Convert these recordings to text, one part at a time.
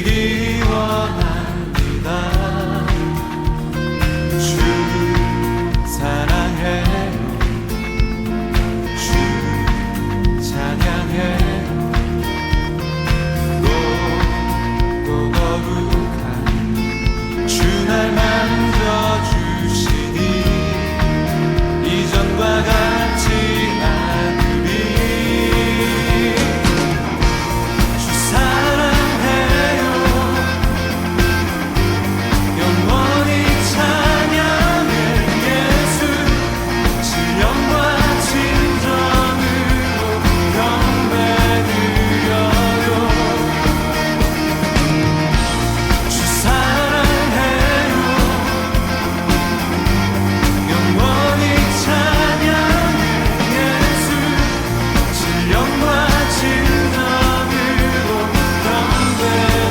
드리기 원합니다. 주 사랑해요. 주 찬양해요. 또 거룩한 주 날 만져주시니 이전과 같지 않으리. 주 사랑해요. 영원히 찬양해. 예수 신령과 진정으로 경배드려요. 주 사랑해요. 영원히 찬양해. 예수 신령과 진정으로 경배드려요.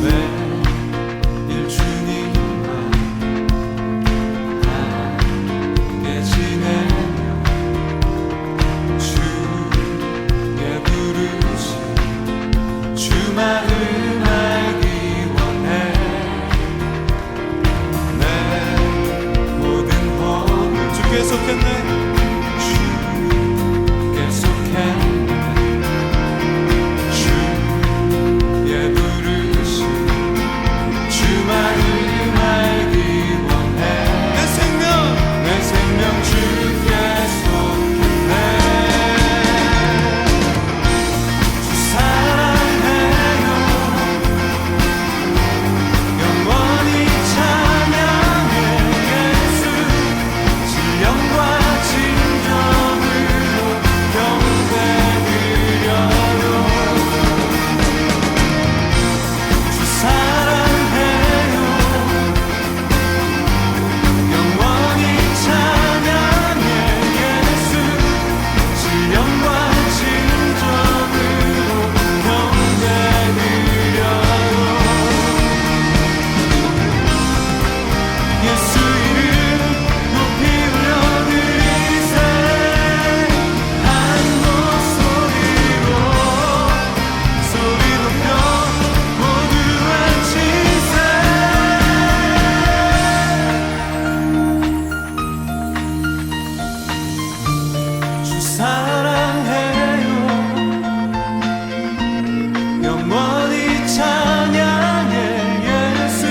매일 주님과 함께 지내며 주의 부르심 주 마음 알기 원해. 내 모든 허물 주께 속했네. 주께 속했네. 주의 부르심 주 마음 알기 원해. 내 생명 주께 속했네. 주 사랑해요. 영원히 찬양해. 예수 신령과 진정으로 경배드려요. 주 사랑해요. 영원히 찬양해. 예수 신령과 진정으로 경배드려요. 예수 이름 높이 올려드리세. 한 목소리로 소리 높여 모두 외치세. 주 사랑해요. 영원히 찬양해. 예수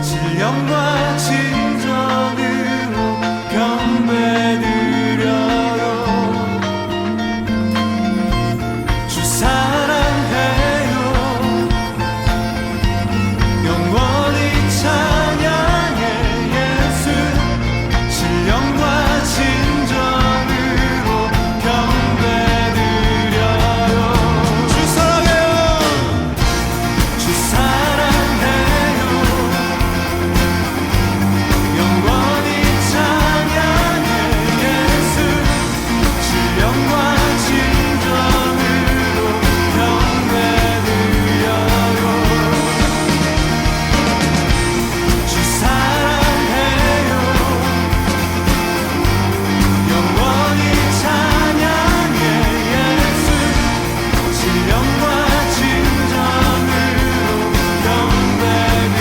신령과 진정으로 경배드려요. 주 사랑해요. 영원히 찬양해. 예수 신령과 진정으로 경배드려요. 주 사랑해요. 주 사랑해요. 영원히 찬양해. 예수 신령과 진정으로 경배드려요. 주 사랑해요. 영원히 찬양해. 예수 신령과 진정으로 경배드려요.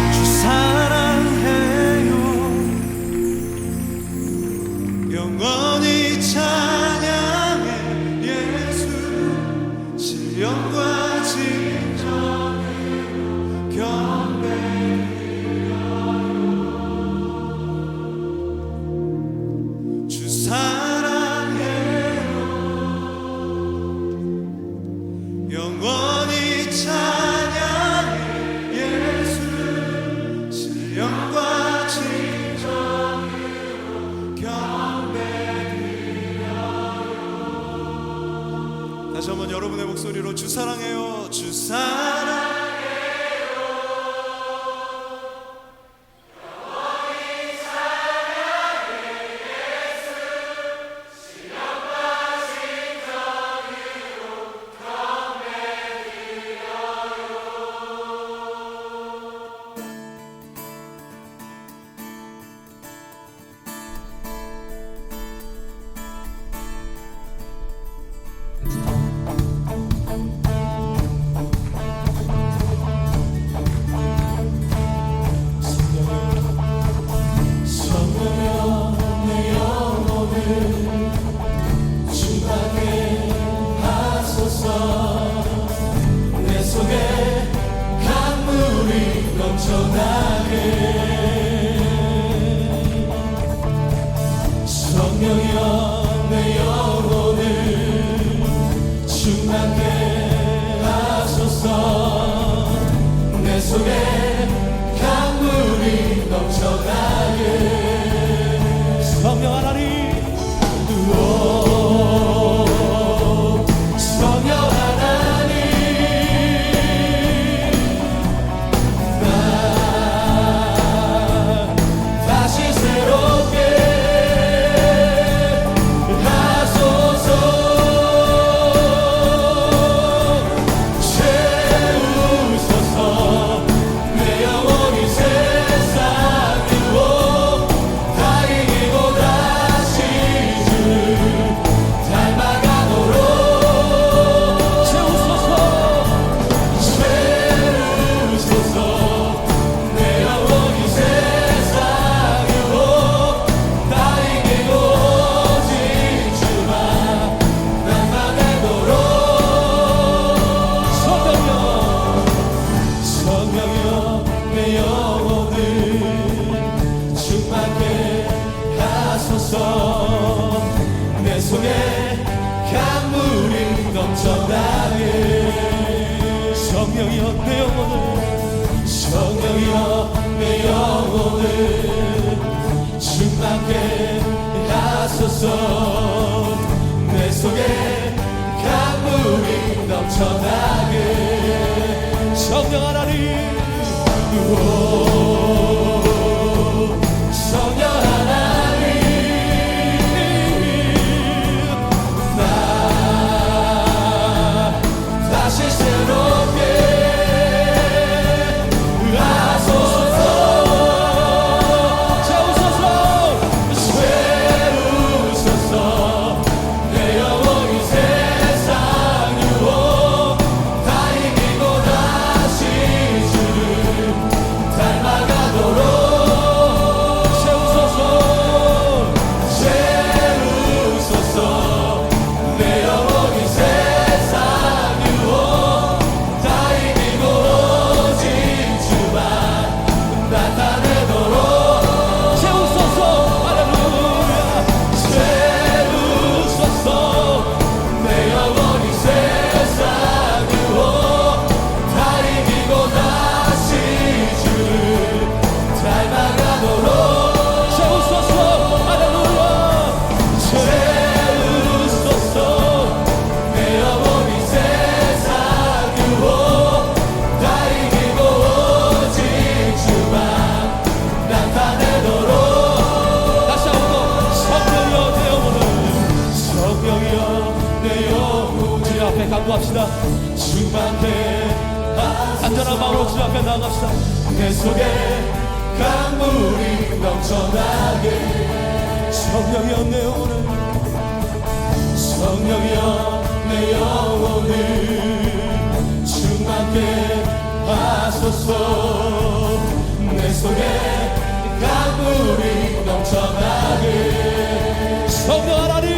주 사랑해요. 영원히 찬양해. 예수 신령과 진정으로 경배드려요. 주 사랑해요. 영원히 찬양해. 예수 신령과 진정으로 경배드려요. 다시 한번 여러분의 목소리로 주 사랑해요. 주 사랑해요. 속에 강물이 넘쳐나게 성령이여 내 영혼을 성령이여 내 영혼을 충만케 하소서 내 속에 강물이 넘쳐나게 성령 하나님 성령 하나님 나 다시 새롭게 하소서 채우소서 내 영혼이 세상 유혹 다 이기고 다시 주를 닮아가도록 채우소서 내 영혼이 세상 유혹 다 이기고 오직 주만 나타내도록 채우소서 할렐루야 채우소서 내 영혼이 세상 유혹 다 이기고 다시 주를 닮아가도록 채우소서 할렐루야 채우소서 내 영혼이 세상 유혹 다 이기고 오직 주만 나타내도록 다시 한번 성령이여 내 영혼을 성령이여 내 영혼을 주님 앞에 간구합시다 충만케 간절한 마음으로 주님 앞에 나아갑시다 내 속에 강물이 넘쳐나게 성령이여 내 영혼을 성령이여 내 영혼을 충만케 하소서 내 속에 강물이 넘쳐나게 성령 하나님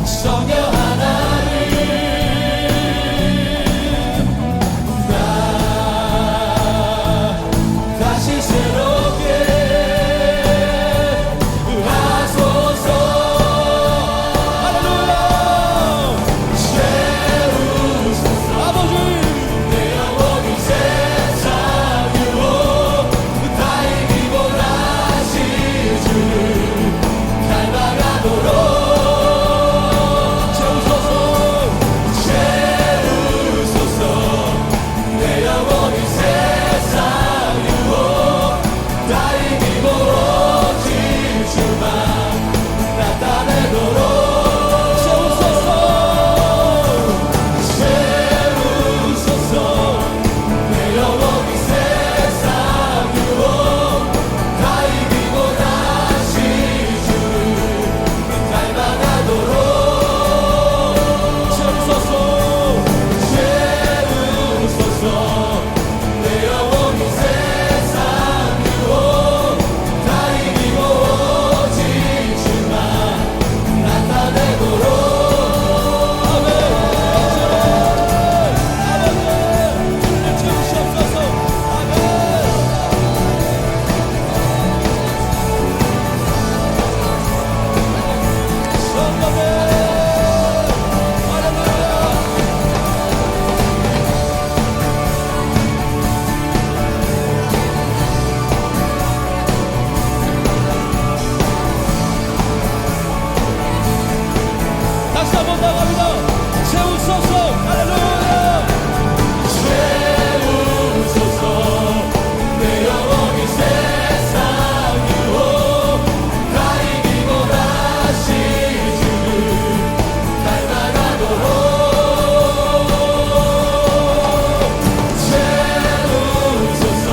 성령 하나님 나 다시 새롭게 하소서 할렐루야 채우소서 아버지 내 영혼이 세상 유혹 다 이기고 다시 주를 닮아가도록 채우소서 내 영혼이 세상 유혹 다 이기고 오직 주만 나타내도록 채우소서 내 영혼이 세상 유혹 다 이기고 다시 주를 닮아가도록 채우소서 내 영혼이 세상 유혹 다 이기고 오직 주만 나타내도록 아멘 아멘 채우시옵소서 아멘 성령의 다시 한번 나갑니다 채우소서 할렐루야 채우소서 내 영혼이 세상 유혹 다 이기고 다시 주를 닮아가도록 채우소서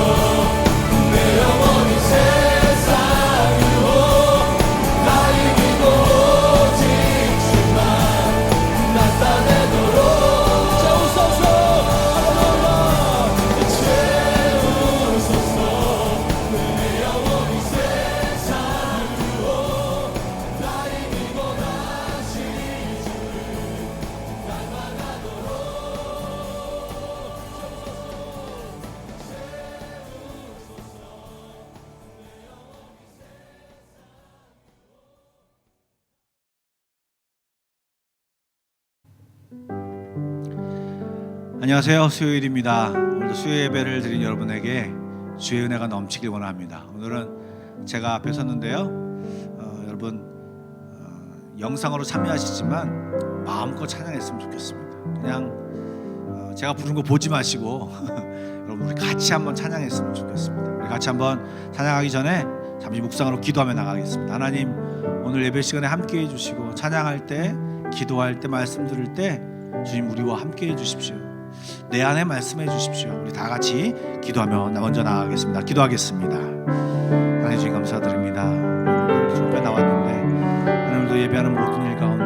내 영혼이 세상 유혹 다 이기고 오직 주만 나타내도록 안녕하세요. 수요일입니다. 오늘도 수요 예배를 드린 여러분에게 주의 은혜가 넘치길 원합니다. 오늘은 제가 앞에 섰는데요. 여러분 영상으로 참여하시지만 마음껏 찬양했으면 좋겠습니다. 그냥 제가 부른 거 보지 마시고 여러분 우리 같이 한번 찬양했으면 좋겠습니다. 우리 같이 한번 찬양하기 전에 잠시 묵상으로 기도하며 나가겠습니다. 하나님, 오늘 예배 시간에 함께 해주시고 찬양할 때, 기도할 때, 말씀 들을 때 주님 우리와 함께 해주십시오. 내 안에 말씀해 주십시오. 우리 다 같이 기도하며 먼저 나가겠습니다. 기도하겠습니다. 하나님 주님 감사드립니다. 오늘 예배 나왔는데 오늘도 예배하는 모든 일 가운데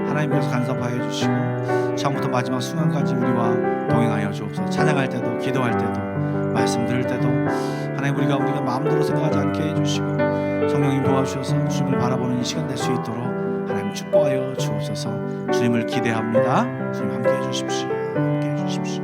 하나님께서 간섭하여 주시고 처음부터 마지막 순간까지 우리와 동행하여 주옵소서. 찬양할 때도, 기도할 때도, 말씀 들을 때도 하나님 우리가 마음대로 생각하지 않게 해주시고 성령님 도와주셔서 주님을 바라보는 이 시간 될 수 있도록 하나님 축복하여 주옵소서. 주님을 기대합니다. 주님 함께 해주십시오. 함께 해주십시오.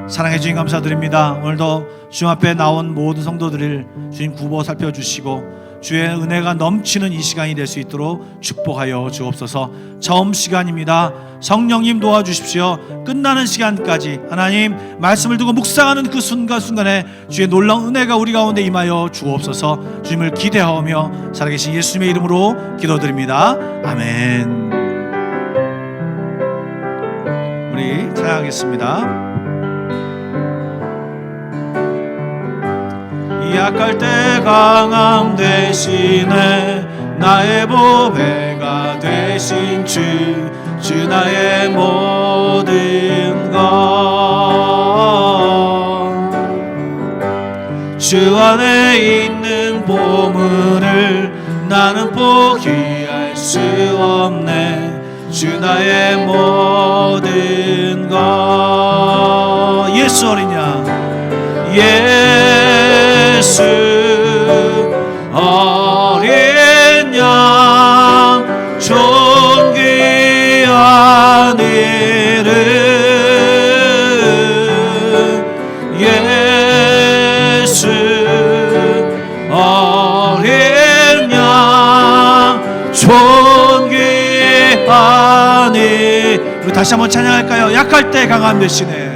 사랑해 주님 감사드립니다. 오늘도 주님 앞에 나온 모든 성도들을 주님 굽어 살펴주시고 주의 은혜가 넘치는 이 시간이 될 수 있도록 축복하여 주옵소서. 처음 시간입니다. 성령님 도와주십시오. 끝나는 시간까지 하나님 말씀을 두고 묵상하는 그 순간순간에 주의 놀라운 은혜가 우리 가운데 임하여 주옵소서. 주님을 기대하며 살아계신 예수님의 이름으로 기도드립니다. 아멘. 우리 찬양하겠습니다. 약할 때 강함 대신에 나의 보배가 되신 주 나의 모든 것. 주 안에 있는 보물을 나는 포기할 수 없네. 주 나의 모든 것. 예수 어린 양, 예수 어린 양, 존귀한 이름. 예수 어린 양, 존귀한 이름. 우리 다시 한번 찬양할까요? 약할 때 강함 대신에,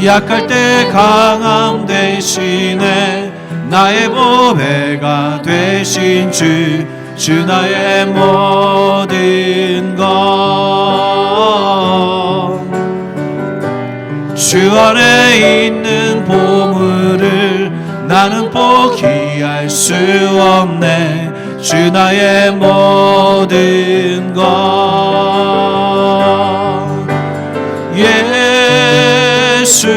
약할 때 강함 대신에 나의 보배가 되신 주 나의 모든 것. 주 안에 있는 보물을 나는 포기할 수 없네. 주 나의 모든 것. 예수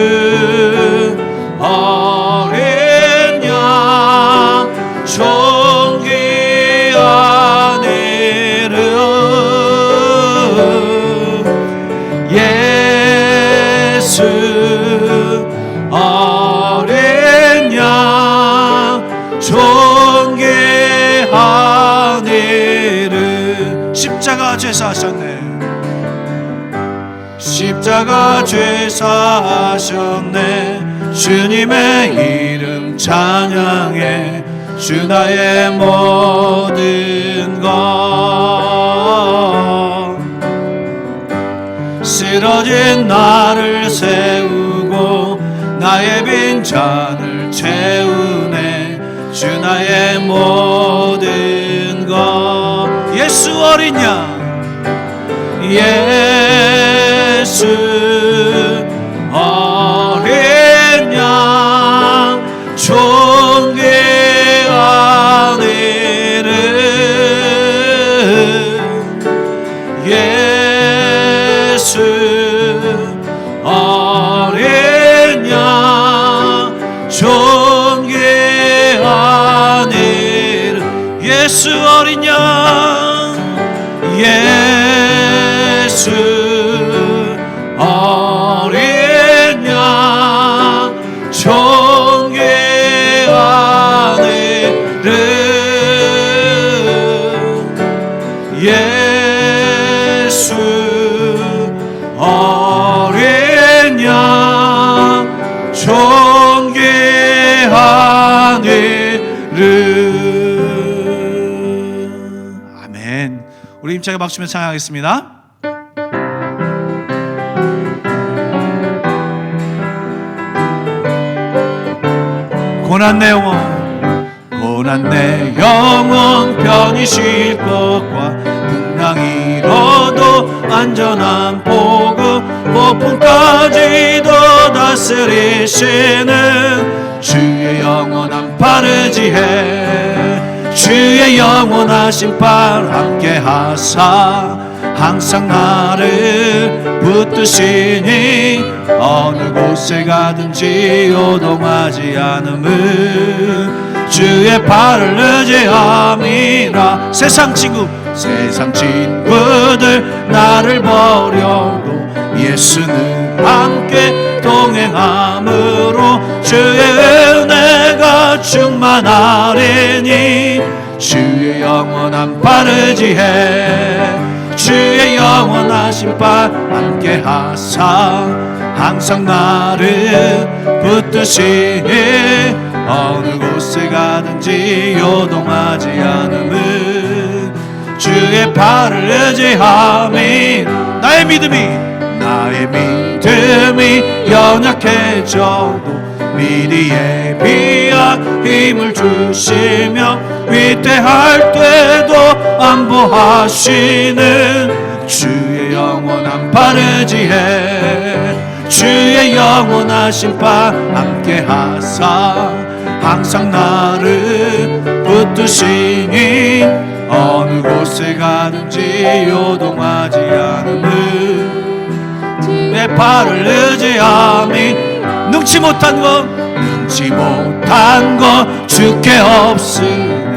어린 양, 존귀한 이름. 예수 어린 양, 존귀한 이름. 십자가 죄사하셨네. 십자가 죄사하셨네. 주님의 이름 찬양해. 주 나의 모든 것. 쓰러진 나를 세우고 나의 빈잔을 채우네. 주 나의 모든 것. 예수 어린 양, 예수 어린 양, 존귀한 이름. 예수 어린 양, 존귀한 이름. 예수 어린 양, 예수 어린 양, 존귀한 이름. 예수 어린 양, 존귀한 이름. 아멘. 우리 힘차게 박수며 찬양하겠습니다. 고난 내 영혼, 고난 내 영혼 편히 쉴 것과 풍랑이 일어도 안전한 복음 폭풍까지도 다스리시는 주의 영원한 팔을 지혜 주의 영원하신 팔 함께 하사 항상 나를 붙드시니 어느 곳에 가든지 요동하지 않음을 주의 팔을 의지함이라. 세상 친구들 나를 버려도 예수는 함께 동행함으로 주의 은혜가 충만하리니 주의 영원한 팔을 지혜 주의 영원하신 팔 함께 하사 항상 나를 붙드시니 어느 곳에 가든지 요동하지 않음을 주의 팔을 의지함이 나의 믿음이 연약해져도 미리 예비한 힘을 주시며 위태할 때도 안보하시는 주의 영원한 팔을 지혜 주의 영원하신 팔 함께 하사 항상 나를 붙드시니 어느 곳에 가든지 요동하지 않음을 내 팔을 의지함이 능치 못한 것 주께 없으니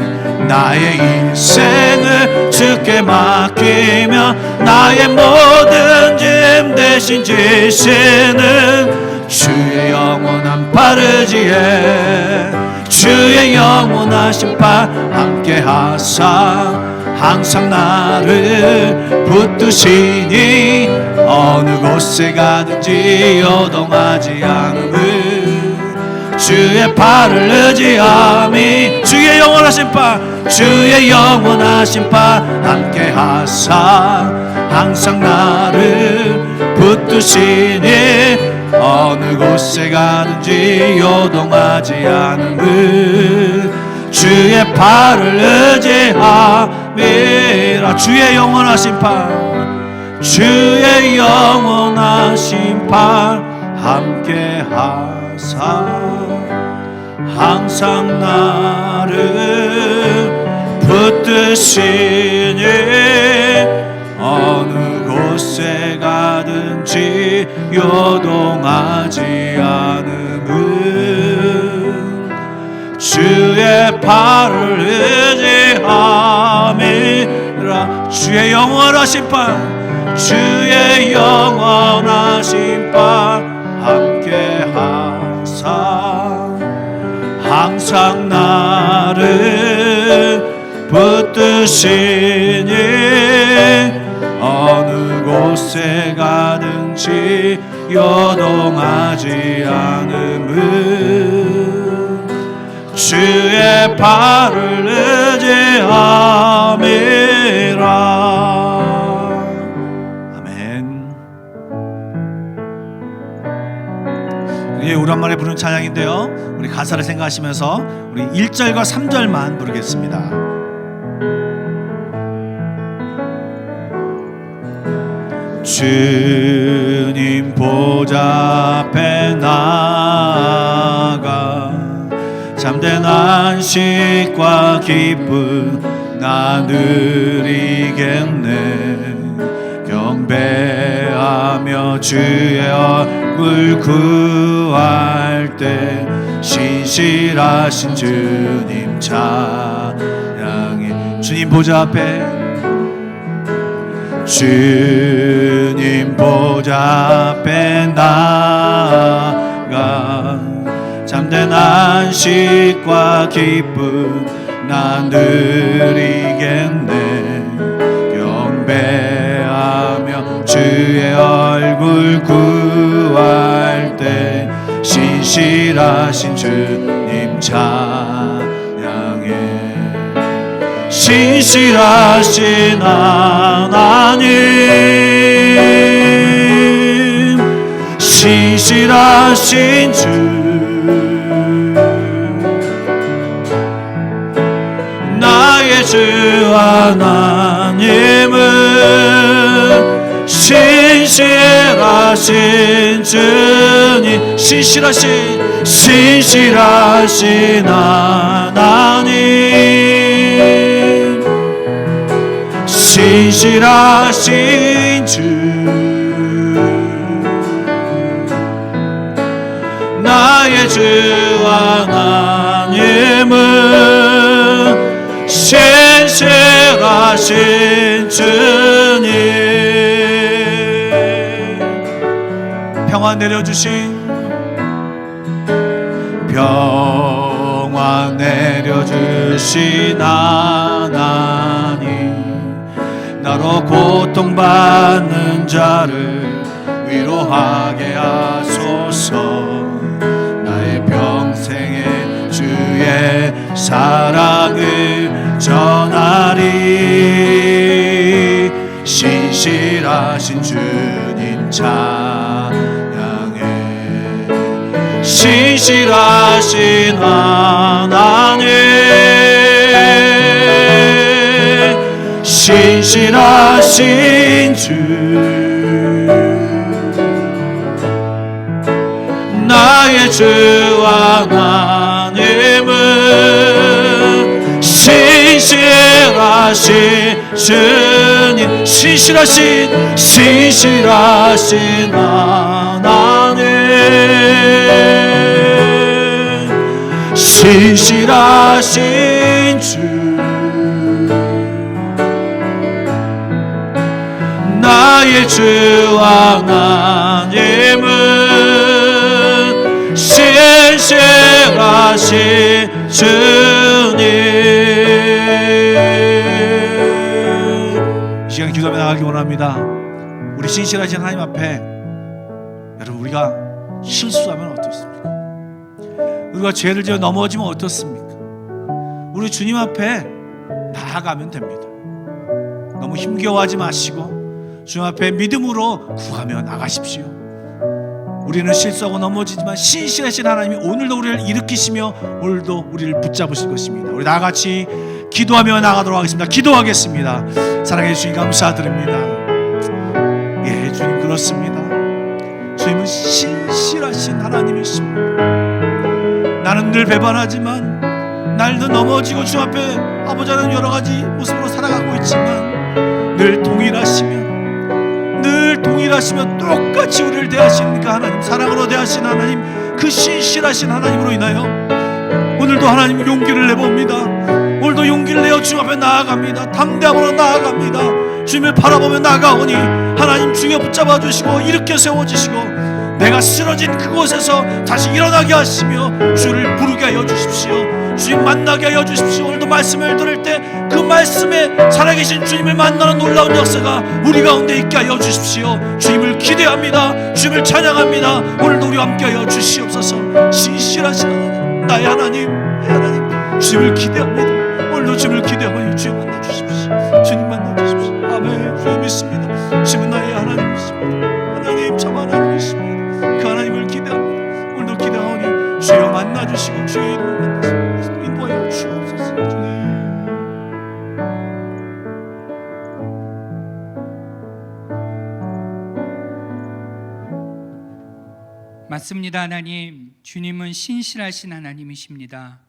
나의 인생을 주께 맡기며 나의 모든 짐 대신 지시는 주의 영원한 팔을 지혜 주의 영원하신 팔 함께 하사 항상 나를 붙드시니 어느 곳에 가든지 요동하지 않음을 주의 팔을 의지함이 주의 영원하신 팔 함께 하사 항상 나를 붙드시니 어느 곳에 가든지 요동하지 않음을 주의 팔을 의지함이라. 주의 영원하신 팔 함께 하사 항상 나를 붙드시니 어느 곳에 가든지 요동하지 않음을 주의 팔을 의지함이라. 주의 영원하신 팔 함께 하사 항상 나를 붙드시니 어느 곳에 가든지 요동하지 않음을 주의 팔을 의지함이라. 이게 오랜만에 부르는 찬양인데요, 우리 가사를 생각하시면서 우리 1절과 3절만 부르겠습니다. 주님 보좌 앞에 나아가 참된 안식과 기쁨 나 누리겠네. 경배하며 주의 얼굴 구할 때 신실하신 주님 찬양해. 주님 보좌 앞에 주님 보좌 앞에 나아가 참된 안식과 기쁨 난 누리겠네. 경배하며 주의 얼굴 구할 때 신실하신 주님 찬양해. 신실하신 하나님, 신실하신 주, 나의 주 하나님은 신실하신 주님, 신실하신 하나님, 신실하신 주, 나의 주 하나님은 신실하신 주님. 평안 내려주신, 평안 내려주신 하나님, 나로 고통받는 자를 위로하게 하소서. 나의 평생에 주의 사랑을 전하리. 신실하신 주님 찬양해. 신실하신 하나님, 신실하신 주, 나의 주 하나님은 신실하신 주님, 신실하신 하나님, 신실하신 주, 나의 주 하나님은 신실하신 주님. 이 시간 기도하며 나가기 원합니다. 우리 신실하신 하나님 앞에, 여러분, 우리가 실수하면 어떻습니까? 우리가 죄를 지어 넘어지면 어떻습니까? 우리 주님 앞에 나아가면 됩니다. 너무 힘겨워하지 마시고 주님 앞에 믿음으로 구하며 나가십시오. 우리는 실수하고 넘어지지만 신실하신 하나님이 오늘도 우리를 일으키시며 오늘도 우리를 붙잡으실 것입니다. 우리 다 같이 기도하며 나가도록 하겠습니다. 기도하겠습니다. 사랑해 주시니 감사드립니다. 예, 주님, 그렇습니다. 주님은 신실하신 하나님이십니다. 나는 늘 배반하지만, 날도 넘어지고 주 앞에 아버지는 여러 가지 모습으로 살아가고 있지만, 늘 동일하시며 똑같이 우리를 대하시는 그 하나님, 사랑으로 대하시는 하나님, 그 신실하신 하나님으로 인하여 오늘도 하나님 용기를 내봅니다. 오늘도 용기를 내어 주님 앞에 나아갑니다. 담대함으로 나아갑니다. 주님을 바라보며 나아가오니 하나님 주여 붙잡아 주시고 일으켜 세워주시고 내가 쓰러진 그곳에서 다시 일어나게 하시며 주를 부르게 하여 주십시오. 주님 만나게 하여 주십시오. 오늘도 말씀을 들을 때 그 말씀에 살아계신 주님을 만나는 놀라운 역사가 우리 가운데 있게 하여 주십시오. 주님을 기대합니다. 주님을 찬양합니다. 오늘도 우리와 함께 하여 주시옵소서. 신실하신 하나님, 나의 하나님, 주님을 기대합니다. 오늘도 주님을 기대하니 주여 만나 주십시오. 주님 만나 주십시오. 아멘. 주여 믿습니다. 주님은 나의 하나님이십니다. 하나님 참 하나님이십니다. 그 하나님을 기대합니다. 오늘도 기대하오니 주여 만나 주시고 주의 이름을 만나서 인도하여 주옵소서. 주님. 맞습니다. 하나님, 주님은 신실하신 하나님이십니다.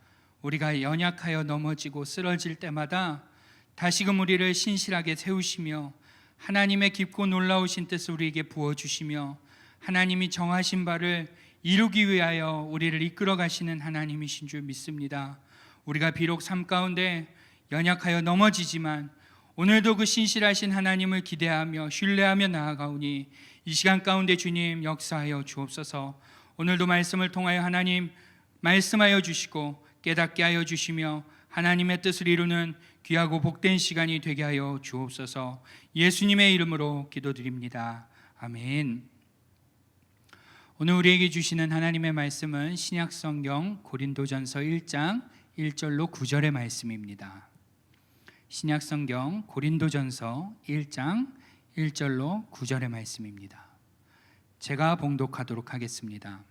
우리가 연약하여 넘어지고 쓰러질 때마다 다시금 우리를 신실하게 세우시며 하나님의 깊고 놀라우신 뜻을 우리에게 부어주시며 하나님이 정하신 바를 이루기 위하여 우리를 이끌어 가시는 하나님이신 줄 믿습니다. 우리가 비록 삶 가운데 연약하여 넘어지지만 오늘도 그 신실하신 하나님을 기대하며 신뢰하며 나아가오니 이 시간 가운데 주님 역사하여 주옵소서. 오늘도 말씀을 통하여 하나님 말씀하여 주시고 깨닫게 하여 주시며 하나님의 뜻을 이루는 귀하고 복된 시간이 되게 하여 주옵소서. 예수님의 이름으로 기도드립니다. 아멘. 오늘 우리에게 주시는 하나님의 말씀은 신약성경 고린도전서 1장 1절로 9절의 말씀입니다. 신약성경 고린도전서 1장 1절로 9절의 말씀입니다. 제가 봉독하도록 하겠습니다.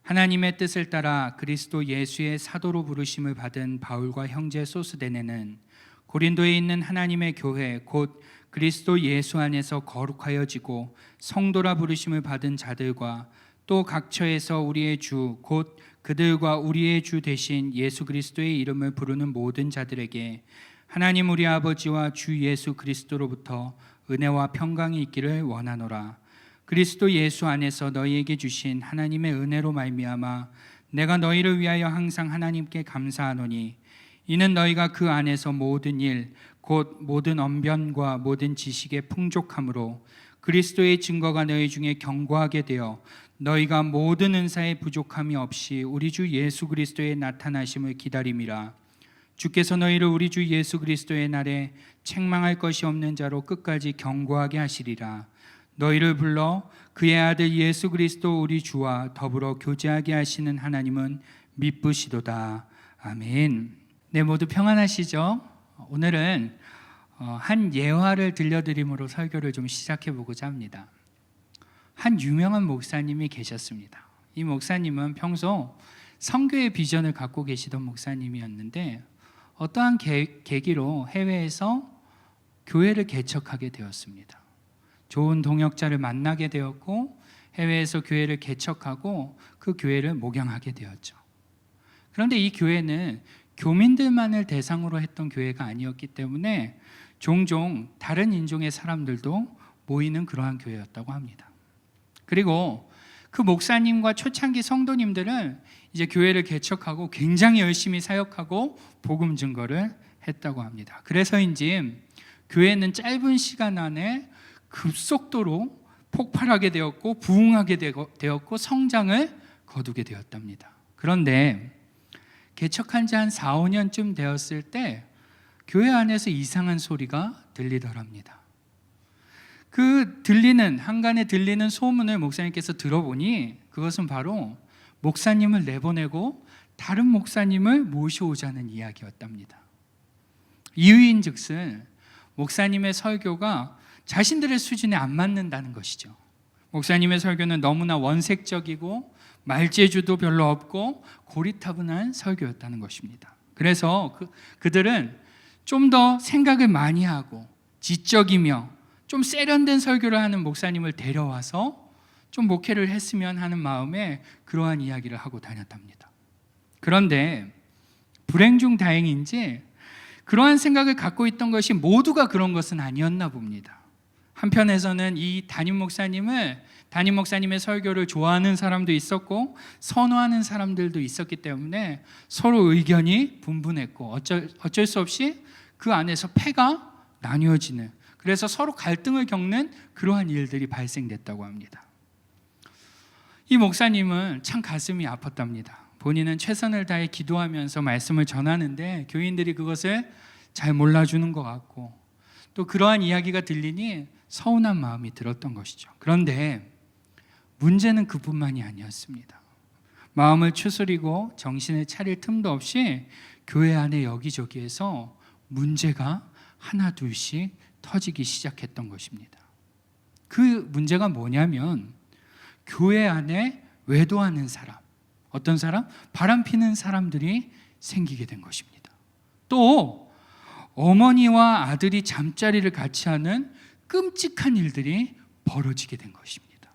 하나님의 뜻을 따라 그리스도 예수의 사도로 부르심을 받은 바울과 형제 소스데네는 고린도에 있는 하나님의 교회 곧 그리스도 예수 안에서 거룩하여지고 성도라 부르심을 받은 자들과 또 각처에서 우리의 주 곧 그들과 우리의 주 되신 예수 그리스도의 이름을 부르는 모든 자들에게 하나님 우리 아버지와 주 예수 그리스도로부터 은혜와 평강이 있기를 원하노라. 그리스도 예수 안에서 너희에게 주신 하나님의 은혜로 말미암아 내가 너희를 위하여 항상 하나님께 감사하노니 이는 너희가 그 안에서 모든 일 곧 모든 언변과 모든 지식의 풍족함으로 그리스도의 증거가 너희 중에 견고하게 되어 너희가 모든 은사의 부족함이 없이 우리 주 예수 그리스도의 나타나심을 기다림이라. 주께서 너희를 우리 주 예수 그리스도의 날에 책망할 것이 없는 자로 끝까지 견고하게 하시리라. 너희를 불러 그의 아들 예수 그리스도 우리 주와 더불어 교제하게 하시는 하나님은 미쁘시도다. 아멘. 네, 모두 평안하시죠? 오늘은 한 예화를 들려드림으로 설교를 좀 시작해 보고자 합니다. 한 유명한 목사님이 계셨습니다. 이 목사님은 평소 선교의 비전을 갖고 계시던 목사님이었는데 어떠한 계기로 해외에서 교회를 개척하게 되었습니다. 좋은 동역자를 만나게 되었고 해외에서 교회를 개척하고 그 교회를 목양하게 되었죠. 그런데 이 교회는 교민들만을 대상으로 했던 교회가 아니었기 때문에 종종 다른 인종의 사람들도 모이는 그러한 교회였다고 합니다. 그리고 그 목사님과 초창기 성도님들은 이제 교회를 개척하고 굉장히 열심히 사역하고 복음 증거를 했다고 합니다. 그래서인지 교회는 짧은 시간 안에 급속도로 폭발하게 되었고 부흥하게 되었고 성장을 거두게 되었답니다. 그런데 개척한 지 한 4, 5년쯤 되었을 때 교회 안에서 이상한 소리가 들리더랍니다. 그 한간에 들리는 소문을 목사님께서 들어보니 그것은 바로 목사님을 내보내고 다른 목사님을 모셔오자는 이야기였답니다. 이유인즉슨 목사님의 설교가 자신들의 수준에 안 맞는다는 것이죠. 목사님의 설교는 너무나 원색적이고 말재주도 별로 없고 고리타분한 설교였다는 것입니다. 그래서 그들은 좀 더 생각을 많이 하고 지적이며 좀 세련된 설교를 하는 목사님을 데려와서 좀 목회를 했으면 하는 마음에 그러한 이야기를 하고 다녔답니다. 그런데 불행 중 다행인지 그러한 생각을 갖고 있던 것이 모두가 그런 것은 아니었나 봅니다. 한편에서는 이 담임 목사님의 설교를 좋아하는 사람도 있었고 선호하는 사람들도 있었기 때문에 서로 의견이 분분했고 어쩔 수 없이 그 안에서 패가 나뉘어지는, 그래서 서로 갈등을 겪는 그러한 일들이 발생됐다고 합니다. 이 목사님은 참 가슴이 아팠답니다. 본인은 최선을 다해 기도하면서 말씀을 전하는데 교인들이 그것을 잘 몰라주는 것 같고 또 그러한 이야기가 들리니 서운한 마음이 들었던 것이죠. 그런데 문제는 그뿐만이 아니었습니다. 마음을 추스리고 정신을 차릴 틈도 없이 교회 안에 여기저기에서 문제가 하나 둘씩 터지기 시작했던 것입니다. 그 문제가 뭐냐면 교회 안에 외도하는 사람, 어떤 사람? 바람 피는 사람들이 생기게 된 것입니다. 또 어머니와 아들이 잠자리를 같이 하는 끔찍한 일들이 벌어지게 된 것입니다.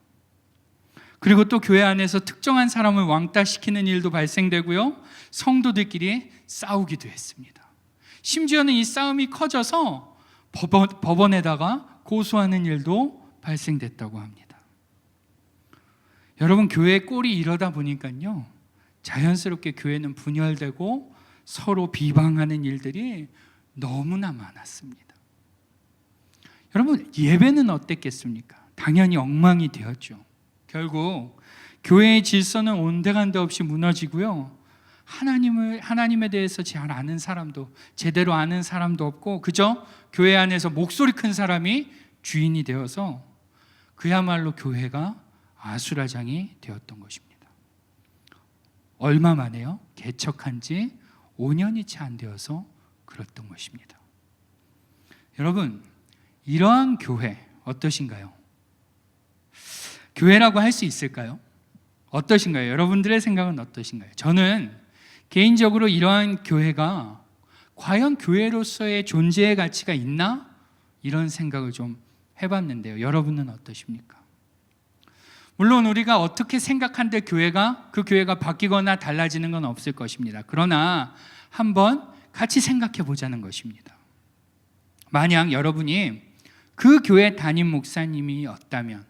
그리고 또 교회 안에서 특정한 사람을 왕따시키는 일도 발생되고요, 성도들끼리 싸우기도 했습니다. 심지어는 이 싸움이 커져서 법원에다가 고소하는 일도 발생됐다고 합니다. 여러분, 교회 꼴이 이러다 보니까요, 자연스럽게 교회는 분열되고 서로 비방하는 일들이 너무나 많았습니다. 여러분, 예배는 어땠겠습니까? 당연히 엉망이 되었죠. 결국 교회의 질서는 온데간데 없이 무너지고요, 하나님에 대해서 잘 아는 사람도, 제대로 아는 사람도 없고 그저 교회 안에서 목소리 큰 사람이 주인이 되어서 그야말로 교회가 아수라장이 되었던 것입니다. 얼마 만에요? 개척한 지 5년이 채 안 되어서 그랬던 것입니다. 여러분, 이러한 교회 어떠신가요? 교회라고 할 수 있을까요? 어떠신가요? 여러분들의 생각은 어떠신가요? 저는 개인적으로 이러한 교회가 과연 교회로서의 존재의 가치가 있나? 이런 생각을 좀 해봤는데요. 여러분은 어떠십니까? 물론 우리가 어떻게 생각한들 그 교회가 바뀌거나 달라지는 건 없을 것입니다. 그러나 한번 같이 생각해 보자는 것입니다. 만약 여러분이 그 교회 담임 목사님이었다면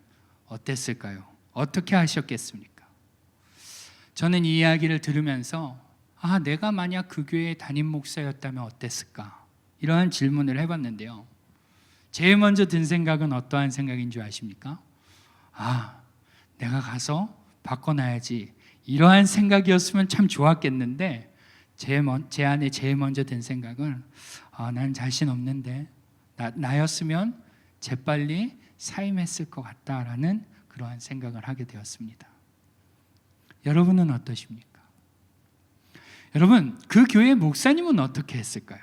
어땠을까요? 어떻게 하셨겠습니까? 저는 이 이야기를 들으면서 내가 만약 그 교회의 담임 목사였다면 어땠을까? 이러한 질문을 해봤는데요. 제일 먼저 든 생각은 어떠한 생각인 줄 아십니까? 내가 가서 바꿔놔야지. 이러한 생각이었으면 참 좋았겠는데 제 안에 제일 먼저 든 생각은 난 자신 없는데 나였으면 재빨리 사임했을 것 같다라는 그러한 생각을 하게 되었습니다. 여러분은 어떠십니까? 여러분, 그 교회 목사님은 어떻게 했을까요?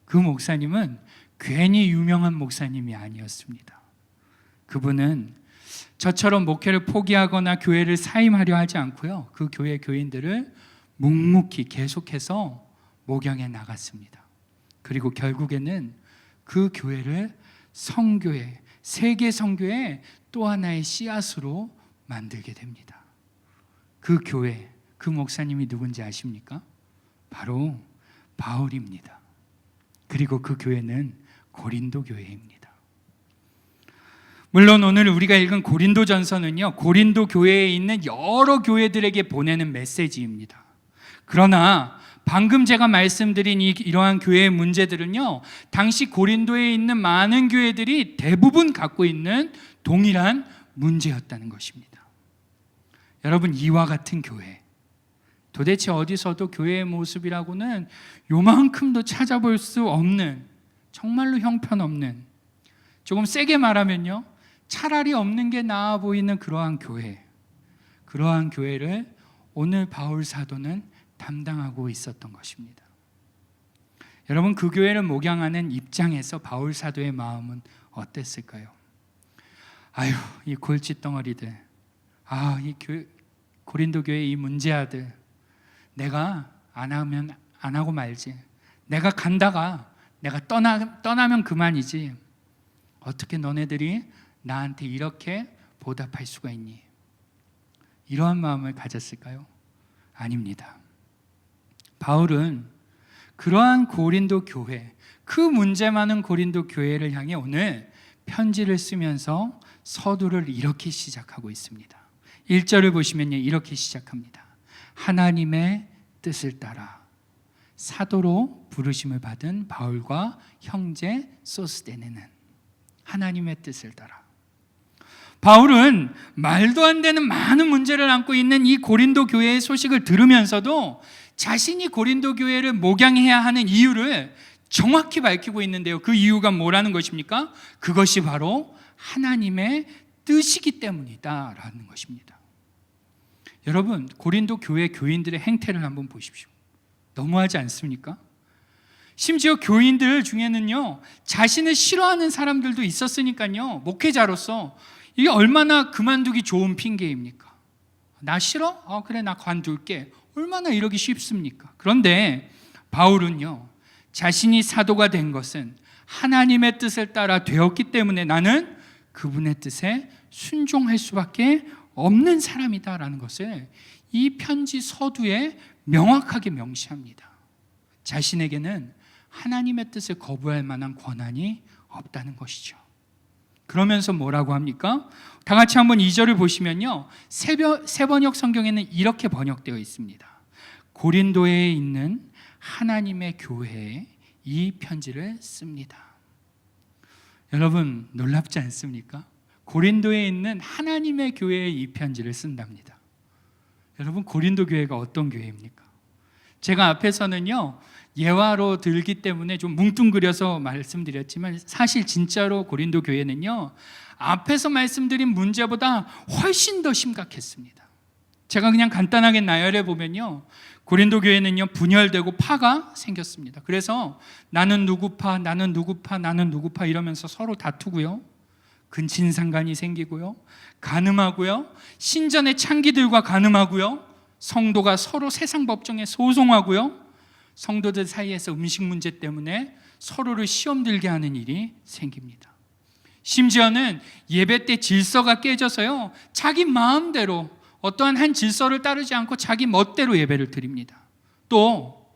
그 목사님은 괜히 유명한 목사님이 아니었습니다. 그분은 저처럼 목회를 포기하거나 교회를 사임하려 하지 않고요. 그 교회 교인들을 묵묵히 계속해서 목양해 나갔습니다. 그리고 결국에는 그 교회를 성교회, 세계 성교의 또 하나의 씨앗으로 만들게 됩니다. 그 교회, 그 목사님이 누군지 아십니까? 바로 바울입니다. 그리고 그 교회는 고린도 교회입니다. 물론 오늘 우리가 읽은 고린도전서는요, 고린도 교회에 있는 여러 교회들에게 보내는 메시지입니다. 그러나 방금 제가 말씀드린 이러한 교회의 문제들은요, 당시 고린도에 있는 많은 교회들이 대부분 갖고 있는 동일한 문제였다는 것입니다. 여러분, 이와 같은 교회, 도대체 어디서도 교회의 모습이라고는 요만큼도 찾아볼 수 없는, 정말로 형편없는, 조금 세게 말하면요, 차라리 없는 게 나아 보이는 그러한 교회를 오늘 바울 사도는 담당하고 있었던 것입니다. 여러분, 그 교회를 목양하는 입장에서 바울 사도의 마음은 어땠을까요? 이 골칫덩어리들, 이 고린도 교회 이 문제아들, 내가 안 하고 말지. 내가 간다가 내가 떠나면 그만이지. 어떻게 너네들이 나한테 이렇게 보답할 수가 있니? 이러한 마음을 가졌을까요? 아닙니다. 바울은 그러한 고린도 교회, 그 문제 많은 고린도 교회를 향해 오늘 편지를 쓰면서 서두를 이렇게 시작하고 있습니다. 1절을 보시면요, 이렇게 시작합니다. 하나님의 뜻을 따라 사도로 부르심을 받은 바울과 형제 소스데네는, 하나님의 뜻을 따라. 바울은 말도 안 되는 많은 문제를 안고 있는 이 고린도 교회의 소식을 들으면서도 자신이 고린도 교회를 목양해야 하는 이유를 정확히 밝히고 있는데요. 그 이유가 뭐라는 것입니까? 그것이 바로 하나님의 뜻이기 때문이다라는 것입니다. 여러분, 고린도 교회 교인들의 행태를 한번 보십시오. 너무하지 않습니까? 심지어 교인들 중에는요, 자신을 싫어하는 사람들도 있었으니까요, 목회자로서 이게 얼마나 그만두기 좋은 핑계입니까? 나 싫어? 그래, 나 관둘게. 얼마나 이러기 쉽습니까? 그런데 바울은요, 자신이 사도가 된 것은 하나님의 뜻을 따라 되었기 때문에 나는 그분의 뜻에 순종할 수밖에 없는 사람이다라는 것을 이 편지 서두에 명확하게 명시합니다. 자신에게는 하나님의 뜻을 거부할 만한 권한이 없다는 것이죠. 그러면서 뭐라고 합니까? 다 같이 한번 2절을 보시면요, 세번역 성경에는 이렇게 번역되어 있습니다. 고린도에 있는 하나님의 교회에 이 편지를 씁니다. 여러분, 놀랍지 않습니까? 고린도에 있는 하나님의 교회에 이 편지를 쓴답니다. 여러분, 고린도 교회가 어떤 교회입니까? 제가 앞에서는요, 예화로 들기 때문에 좀 뭉뚱그려서 말씀드렸지만 사실 진짜로 고린도 교회는요, 앞에서 말씀드린 문제보다 훨씬 더 심각했습니다. 제가 그냥 간단하게 나열해 보면요, 고린도 교회는요 분열되고 파가 생겼습니다. 그래서 나는 누구 파, 나는 누구 파, 나는 누구 파 이러면서 서로 다투고요, 근친상간이 생기고요, 간음하고요, 신전의 창기들과 간음하고요, 성도가 서로 세상 법정에 소송하고요, 성도들 사이에서 음식 문제 때문에 서로를 시험 들게 하는 일이 생깁니다. 심지어는 예배 때 질서가 깨져서요, 자기 마음대로 어떠한 한 질서를 따르지 않고 자기 멋대로 예배를 드립니다. 또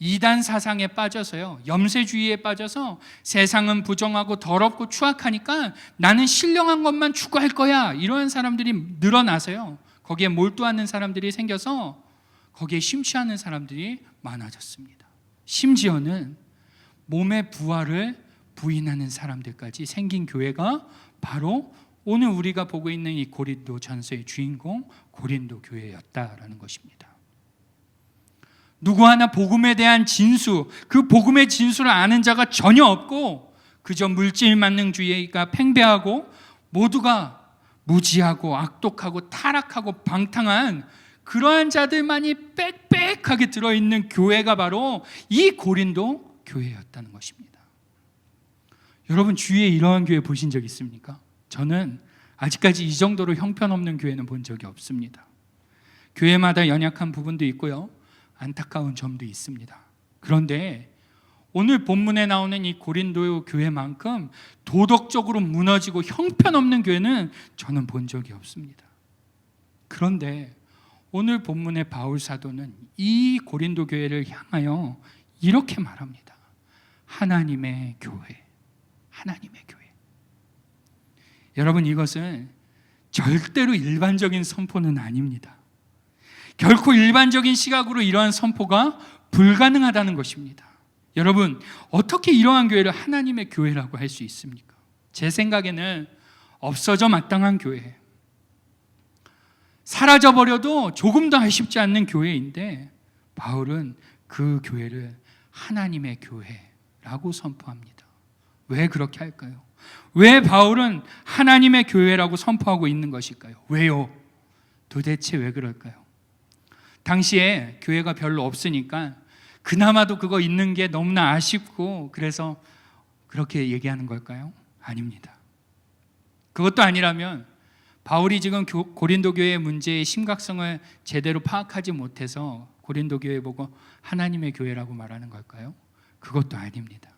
이단 사상에 빠져서요, 염세주의에 빠져서 세상은 부정하고 더럽고 추악하니까 나는 신령한 것만 추구할 거야, 이러한 사람들이 늘어나서요, 거기에 몰두하는 사람들이 생겨서 거기에 심취하는 사람들이 많아졌습니다. 심지어는 몸의 부활을 부인하는 사람들까지 생긴 교회가 바로 오늘 우리가 보고 있는 이 고린도 전서의 주인공 고린도 교회였다라는 것입니다. 누구 하나 복음에 대한 진수, 그 복음의 진수를 아는 자가 전혀 없고 그저 물질 만능주의가 팽배하고 모두가 무지하고 악독하고 타락하고 방탕한 그러한 자들만이 빽빽하게 들어있는 교회가 바로 이 고린도 교회였다는 것입니다. 여러분 주위에 이러한 교회 보신 적 있습니까? 저는 아직까지 이 정도로 형편없는 교회는 본 적이 없습니다. 교회마다 연약한 부분도 있고요, 안타까운 점도 있습니다. 그런데 오늘 본문에 나오는 이 고린도 교회만큼 도덕적으로 무너지고 형편없는 교회는 저는 본 적이 없습니다. 그런데 오늘 본문의 바울 사도는 이 고린도 교회를 향하여 이렇게 말합니다. 하나님의 교회, 하나님의 교회. 여러분 이것은 절대로 일반적인 선포는 아닙니다. 결코 일반적인 시각으로 이러한 선포가 불가능하다는 것입니다. 여러분 어떻게 이러한 교회를 하나님의 교회라고 할 수 있습니까? 제 생각에는 없어져 마땅한 교회, 사라져버려도 조금도 아쉽지 않는 교회인데 바울은 그 교회를 하나님의 교회라고 선포합니다. 왜 그렇게 할까요? 왜 바울은 하나님의 교회라고 선포하고 있는 것일까요? 왜요? 도대체 왜 그럴까요? 당시에 교회가 별로 없으니까 그나마도 그거 있는 게 너무나 아쉽고 그래서 그렇게 얘기하는 걸까요? 아닙니다. 그것도 아니라면 바울이 지금 고린도 교회의 문제의 심각성을 제대로 파악하지 못해서 고린도 교회 보고 하나님의 교회라고 말하는 걸까요? 그것도 아닙니다.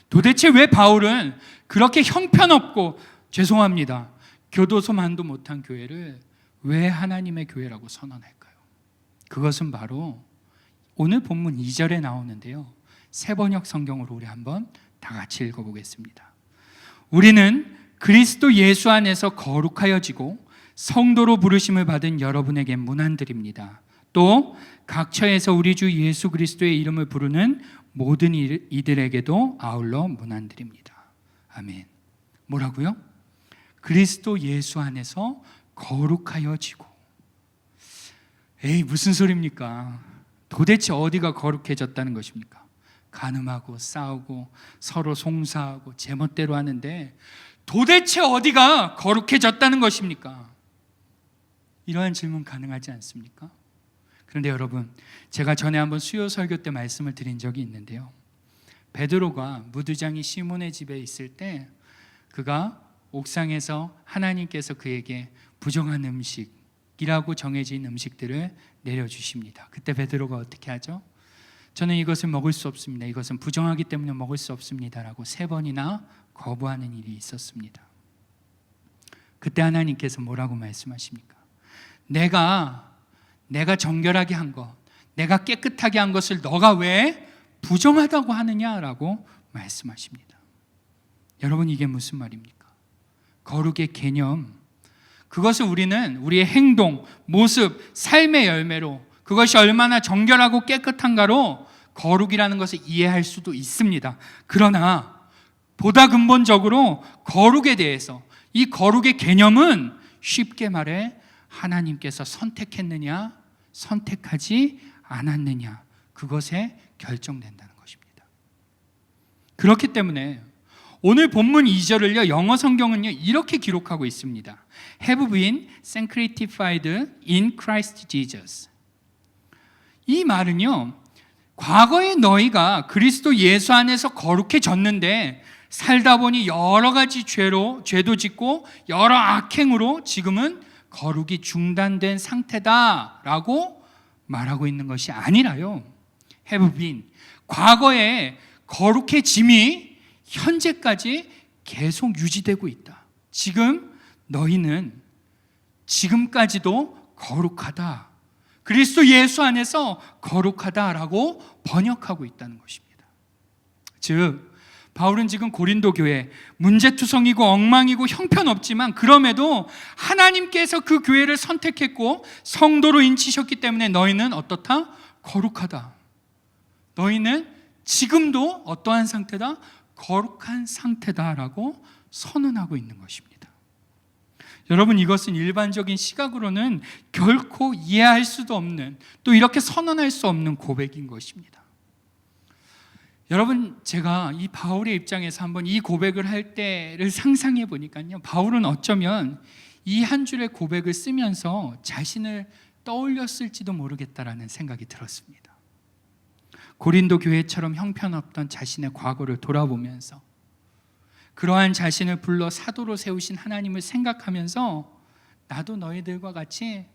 도대체 왜 바울은 그렇게 형편없고 죄송합니다, 교도소만도 못한 교회를 왜 하나님의 교회라고 선언할까요? 그것은 바로 오늘 본문 2절에 나오는데요, 세번역 성경으로 우리 한번 다 같이 읽어보겠습니다. 우리는 그리스도 예수 안에서 거룩하여지고 성도로 부르심을 받은 여러분에게 문안드립니다. 또 각처에서 우리 주 예수 그리스도의 이름을 부르는 모든 이들에게도 아울러 문안드립니다. 아멘. 뭐라고요? 그리스도 예수 안에서 거룩하여지고. 에이 무슨 소리입니까? 도대체 어디가 거룩해졌다는 것입니까? 간음하고 싸우고 서로 송사하고 제멋대로 하는데 도대체 어디가 거룩해졌다는 것입니까? 이러한 질문 가능하지 않습니까? 그런데 여러분, 제가 전에 한번 수요 설교 때 말씀을 드린 적이 있는데요, 베드로가 무두장이 시몬의 집에 있을 때 그가 옥상에서 하나님께서 그에게 부정한 음식이라고 정해진 음식들을 내려주십니다. 그때 베드로가 어떻게 하죠? 저는 이것을 먹을 수 없습니다, 이것은 부정하기 때문에 먹을 수 없습니다 라고 3번이나 거부하는 일이 있었습니다. 그때 하나님께서 뭐라고 말씀하십니까? 내가 정결하게 한 것, 내가 깨끗하게 한 것을 너가 왜 부정하다고 하느냐라고 말씀하십니다. 여러분 이게 무슨 말입니까? 거룩의 개념, 그것을 우리는 우리의 행동, 모습, 삶의 열매로 그것이 얼마나 정결하고 깨끗한가로 거룩이라는 것을 이해할 수도 있습니다. 그러나 보다 근본적으로 거룩에 대해서, 이 거룩의 개념은 쉽게 말해 하나님께서 선택했느냐 선택하지 않았느냐, 그것에 결정된다는 것입니다. 그렇기 때문에 오늘 본문 2절을요, 영어 성경은요 이렇게 기록하고 있습니다. Have been sanctified in Christ Jesus. 이 말은요, 과거에 너희가 그리스도 예수 안에서 거룩해졌는데 살다 보니 여러 가지 죄도 짓고 여러 악행으로 지금은 거룩이 중단된 상태다라고 말하고 있는 것이 아니라요, have been, 과거에 거룩해짐이 현재까지 계속 유지되고 있다. 지금 너희는 지금까지도 거룩하다, 그리스도 예수 안에서 거룩하다라고 번역하고 있다는 것입니다. 즉, 바울은 지금 고린도 교회 문제투성이고 엉망이고 형편없지만 그럼에도 하나님께서 그 교회를 선택했고 성도로 인치셨기 때문에 너희는 어떻다? 거룩하다. 너희는 지금도 어떠한 상태다? 거룩한 상태다라고 선언하고 있는 것입니다. 여러분, 이것은 일반적인 시각으로는 결코 이해할 수도 없는, 또 이렇게 선언할 수 없는 고백인 것입니다. 여러분, 제가 이 바울의 입장에서 한번 이 고백을 할 때를 상상해 보니까요, 바울은 어쩌면 이 한 줄의 고백을 쓰면서 자신을 떠올렸을지도 모르겠다라는 생각이 들었습니다. 고린도 교회처럼 형편없던 자신의 과거를 돌아보면서 그러한 자신을 불러 사도로 세우신 하나님을 생각하면서 나도 너희들과 같이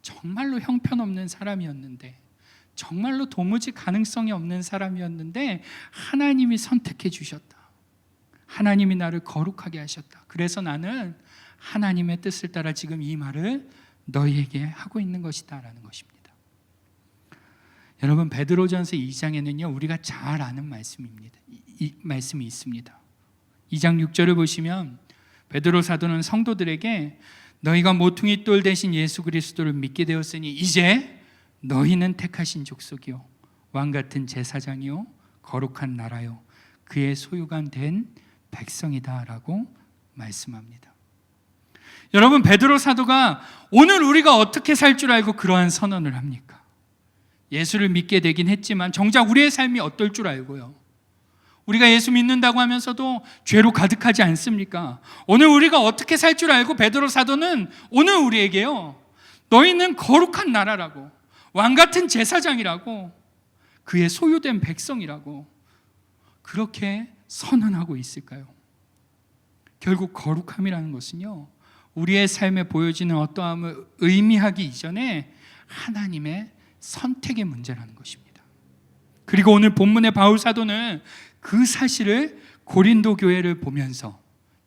정말로 형편없는 사람이었는데, 정말로 도무지 가능성이 없는 사람이었는데 하나님이 선택해 주셨다. 하나님이 나를 거룩하게 하셨다. 그래서 나는 하나님의 뜻을 따라 지금 이 말을 너희에게 하고 있는 것이다 라는 것입니다. 여러분, 베드로전서 2장에는요 우리가 잘 아는 말씀입니다. 이 말씀이 있습니다. 2장 6절을 보시면 베드로 사도는 성도들에게 너희가 모퉁이 돌 대신 예수 그리스도를 믿게 되었으니 이제 너희는 택하신 족속이요 왕같은 제사장이요 거룩한 나라요 그의 소유가 된 백성이다 라고 말씀합니다. 여러분, 베드로 사도가 오늘 우리가 어떻게 살 줄 알고 그러한 선언을 합니까? 예수를 믿게 되긴 했지만 정작 우리의 삶이 어떨 줄 알고요, 우리가 예수 믿는다고 하면서도 죄로 가득하지 않습니까? 오늘 우리가 어떻게 살 줄 알고 베드로 사도는 오늘 우리에게요 너희는 거룩한 나라라고, 왕같은 제사장이라고, 그의 소유된 백성이라고 그렇게 선언하고 있을까요? 결국 거룩함이라는 것은요 우리의 삶에 보여지는 어떠함을 의미하기 이전에 하나님의 선택의 문제라는 것입니다. 그리고 오늘 본문의 바울 사도는 그 사실을 고린도 교회를 보면서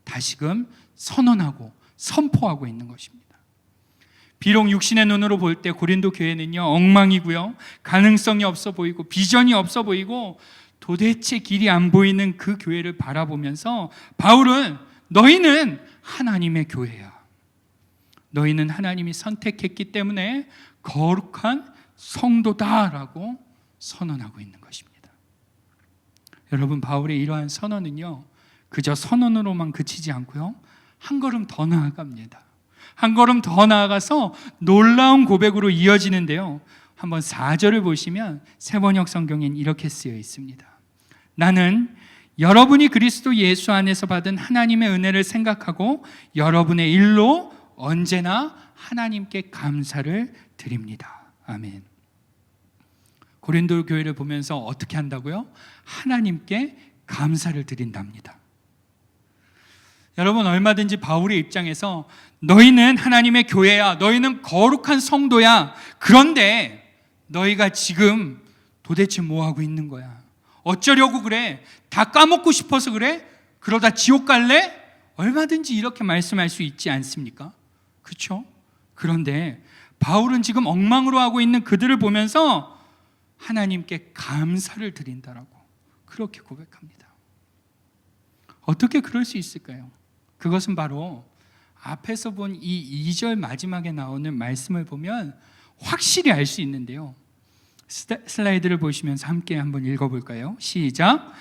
다시금 선언하고 선포하고 있는 것입니다. 비록 육신의 눈으로 볼 때 고린도 교회는요 엉망이고요, 가능성이 없어 보이고 비전이 없어 보이고 도대체 길이 안 보이는 그 교회를 바라보면서 바울은 너희는 하나님의 교회야, 너희는 하나님이 선택했기 때문에 거룩한 성도다라고 선언하고 있는 것입니다. 여러분, 바울의 이러한 선언은요 그저 선언으로만 그치지 않고요 한 걸음 더 나아갑니다. 한 걸음 더 나아가서 놀라운 고백으로 이어지는데요, 한번 4절을 보시면 새번역 성경엔 이렇게 쓰여 있습니다. 나는 여러분이 그리스도 예수 안에서 받은 하나님의 은혜를 생각하고 여러분의 일로 언제나 하나님께 감사를 드립니다. 아멘. 고린도 교회를 보면서 어떻게 한다고요? 하나님께 감사를 드린답니다. 여러분, 얼마든지 바울의 입장에서 너희는 하나님의 교회야, 너희는 거룩한 성도야, 그런데 너희가 지금 도대체 뭐하고 있는 거야? 어쩌려고 그래? 다 까먹고 싶어서 그래? 그러다 지옥 갈래? 얼마든지 이렇게 말씀할 수 있지 않습니까? 그렇죠? 그런데 바울은 지금 엉망으로 하고 있는 그들을 보면서 하나님께 감사를 드린다라고 그렇게 고백합니다. 어떻게 그럴 수 있을까요? 그것은 바로 앞에서 본 이 2절 마지막에 나오는 말씀을 보면 확실히 알 수 있는데요, 슬라이드를 보시면서 함께 한번 읽어볼까요? 시작.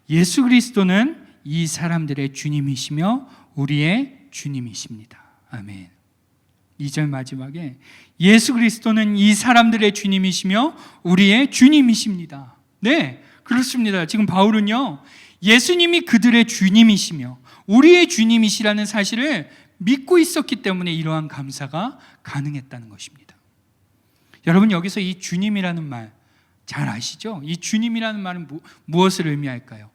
예수 그리스도는 이 사람들의 주님이시며 우리의 주님이십니다. 아멘. 2절 마지막에 예수 그리스도는 이 사람들의 주님이시며 우리의 주님이십니다. 네, 그렇습니다. 지금 바울은요 예수님이 그들의 주님이시며 우리의 주님이시라는 사실을 믿고 있었기 때문에 이러한 감사가 가능했다는 것입니다. 여러분, 여기서 이 주님이라는 말, 잘 아시죠? 이 주님이라는 말은 무엇을 의미할까요?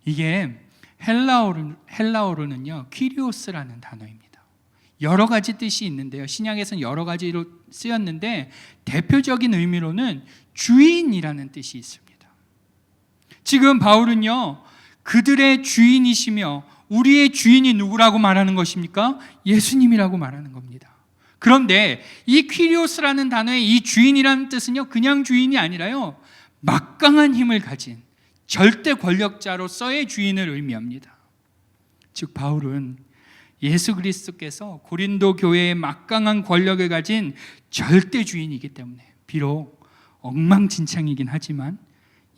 이게 헬라어로는요, 퀴리오스라는 단어입니다. 여러 가지 뜻이 있는데요, 신약에서는 여러 가지로 쓰였는데 대표적인 의미로는 주인이라는 뜻이 있습니다. 지금 바울은요, 그들의 주인이시며 우리의 주인이 누구라고 말하는 것입니까? 예수님이라고 말하는 겁니다. 그런데 이 퀴리오스라는 단어의 이 주인이라는 뜻은요, 그냥 주인이 아니라요, 막강한 힘을 가진 절대 권력자로서의 주인을 의미합니다. 즉 바울은 예수 그리스도께서 고린도 교회의 막강한 권력을 가진 절대 주인이기 때문에 비록 엉망진창이긴 하지만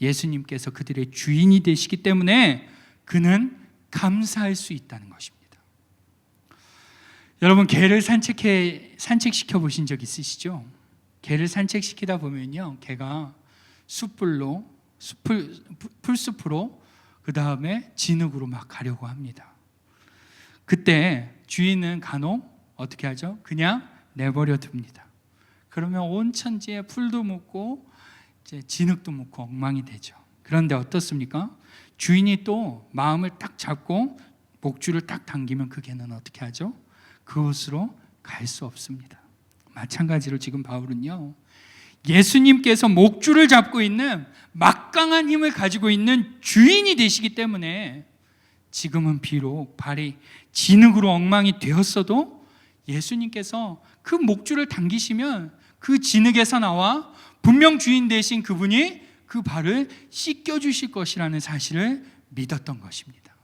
예수님께서 그들의 주인이 되시기 때문에 그는 감사할 수 있다는 것입니다. 여러분, 개를 산책시켜 보신 적 있으시죠? 개를 산책시키다 보면요, 개가 풀숲으로 그 다음에 진흙으로 막 가려고 합니다. 그때 주인은 간혹 어떻게 하죠? 그냥 내버려 둡니다. 그러면 온 천지에 풀도 묻고 이제 진흙도 묻고 엉망이 되죠. 그런데 어떻습니까? 주인이 또 마음을 딱 잡고 목줄을 딱 당기면 그 개는 어떻게 하죠? 그곳으로 갈 수 없습니다. 마찬가지로 지금 바울은요, 예수님께서 목줄을 잡고 있는 막강한 힘을 가지고 있는 주인이 되시기 때문에 지금은 비록 발이 진흙으로 엉망이 되었어도 예수님께서 그 목줄을 당기시면 그 진흙에서 나와 분명 주인 되신 그분이 그 발을 씻겨주실 것이라는 사실을 믿었던 것입니다.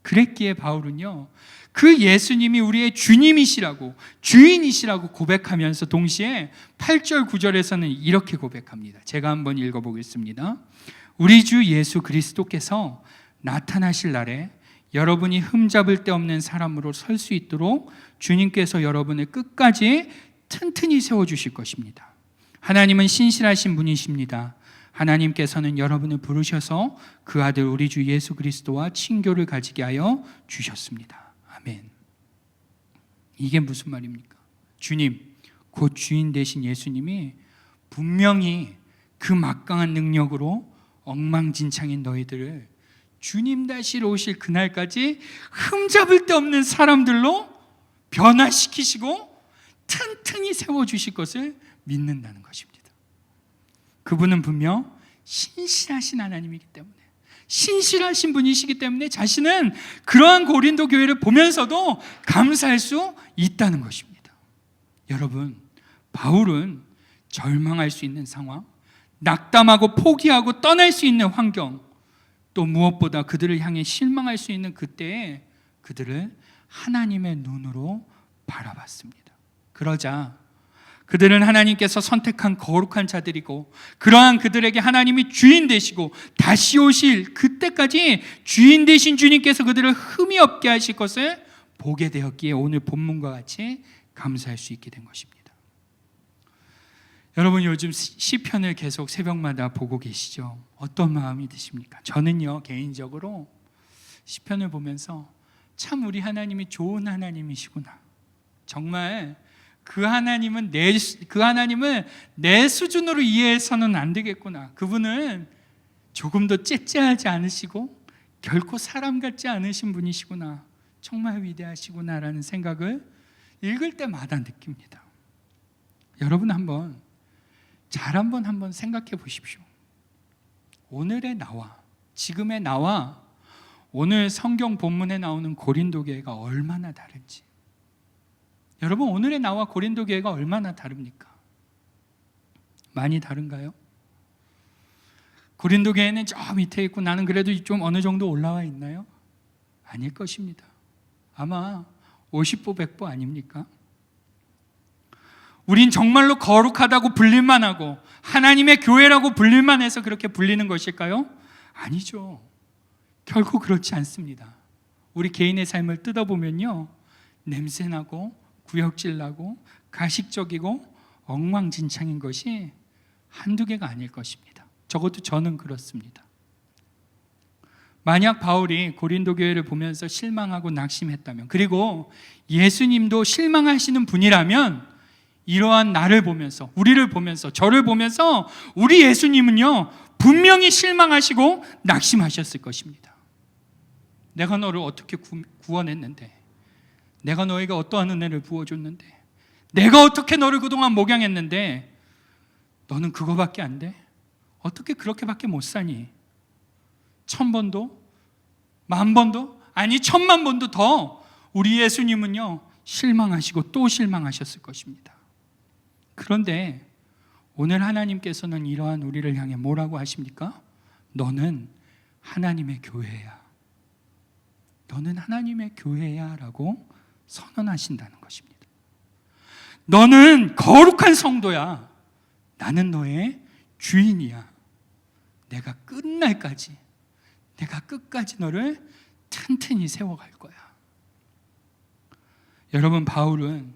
그랬기에 바울은요, 그 예수님이 우리의 주님이시라고, 주인이시라고 고백하면서 동시에 8절 9절에서는 이렇게 고백합니다. 제가 한번 읽어보겠습니다. 우리 주 예수 그리스도께서 나타나실 날에 여러분이 흠잡을 데 없는 사람으로 설 수 있도록 주님께서 여러분을 끝까지 튼튼히 세워주실 것입니다. 하나님은 신실하신 분이십니다. 하나님께서는 여러분을 부르셔서 그 아들 우리 주 예수 그리스도와 친교를 가지게 하여 주셨습니다. 아멘. 이게 무슨 말입니까? 주님, 곧 주인 되신 예수님이 분명히 그 막강한 능력으로 엉망진창인 너희들을 주님 다시 오실 그날까지 흠잡을 데 없는 사람들로 변화시키시고 튼튼히 세워주실 것을 믿는다는 것입니다. 그분은 분명 신실하신 하나님이기 때문에, 신실하신 분이시기 때문에 자신은 그러한 고린도 교회를 보면서도 감사할 수 있다는 것입니다. 여러분, 바울은 절망할 수 있는 상황, 낙담하고 포기하고 떠날 수 있는 환경, 또 무엇보다 그들을 향해 실망할 수 있는 그때에 그들을 하나님의 눈으로 바라봤습니다. 그러자 그들은 하나님께서 선택한 거룩한 자들이고, 그러한 그들에게 하나님이 주인 되시고 다시 오실 그때까지 주인 되신 주님께서 그들을 흠이 없게 하실 것을 보게 되었기에 오늘 본문과 같이 감사할 수 있게 된 것입니다. 여러분, 요즘 시편을 계속 새벽마다 보고 계시죠? 어떤 마음이 드십니까? 저는요, 개인적으로 시편을 보면서 참 우리 하나님이 좋은 하나님이시구나, 정말 그 하나님을 내 수준으로 이해해서는 안 되겠구나, 그분은 조금 더 째째하지 않으시고 결코 사람 같지 않으신 분이시구나, 정말 위대하시구나라는 생각을 읽을 때마다 느낍니다. 여러분, 한번 생각해 보십시오. 오늘의 나와, 지금의 나와 오늘 성경 본문에 나오는 고린도 교회가 얼마나 다른지. 여러분, 오늘의 나와 고린도 교회가 얼마나 다릅니까? 많이 다른가요? 고린도 교회는 저 밑에 있고 나는 그래도 좀 어느 정도 올라와 있나요? 아닐 것입니다. 아마 50보 100보 아닙니까? 우린 정말로 거룩하다고 불릴만 하고 하나님의 교회라고 불릴만 해서 그렇게 불리는 것일까요? 아니죠. 결코 그렇지 않습니다. 우리 개인의 삶을 뜯어보면요, 냄새나고 구역질나고 가식적이고 엉망진창인 것이 한두 개가 아닐 것입니다. 적어도 저는 그렇습니다. 만약 바울이 고린도 교회를 보면서 실망하고 낙심했다면, 그리고 예수님도 실망하시는 분이라면 이러한 나를 보면서, 우리를 보면서, 저를 보면서 우리 예수님은요 분명히 실망하시고 낙심하셨을 것입니다. 내가 너를 어떻게 구원했는데, 내가 너에게 어떠한 은혜를 부어줬는데, 내가 어떻게 너를 그동안 목양했는데 너는 그거밖에 안 돼? 어떻게 그렇게밖에 못 사니? 1000번도? 10,000번도? 아니 10,000,000번도 더 우리 예수님은요 실망하시고 또 실망하셨을 것입니다. 그런데 오늘 하나님께서는 이러한 우리를 향해 뭐라고 하십니까? 너는 하나님의 교회야. 너는 하나님의 교회야 라고 선언하신다는 것입니다. 너는 거룩한 성도야. 나는 너의 주인이야. 내가 끝날까지, 내가 끝까지 너를 튼튼히 세워갈 거야. 여러분, 바울은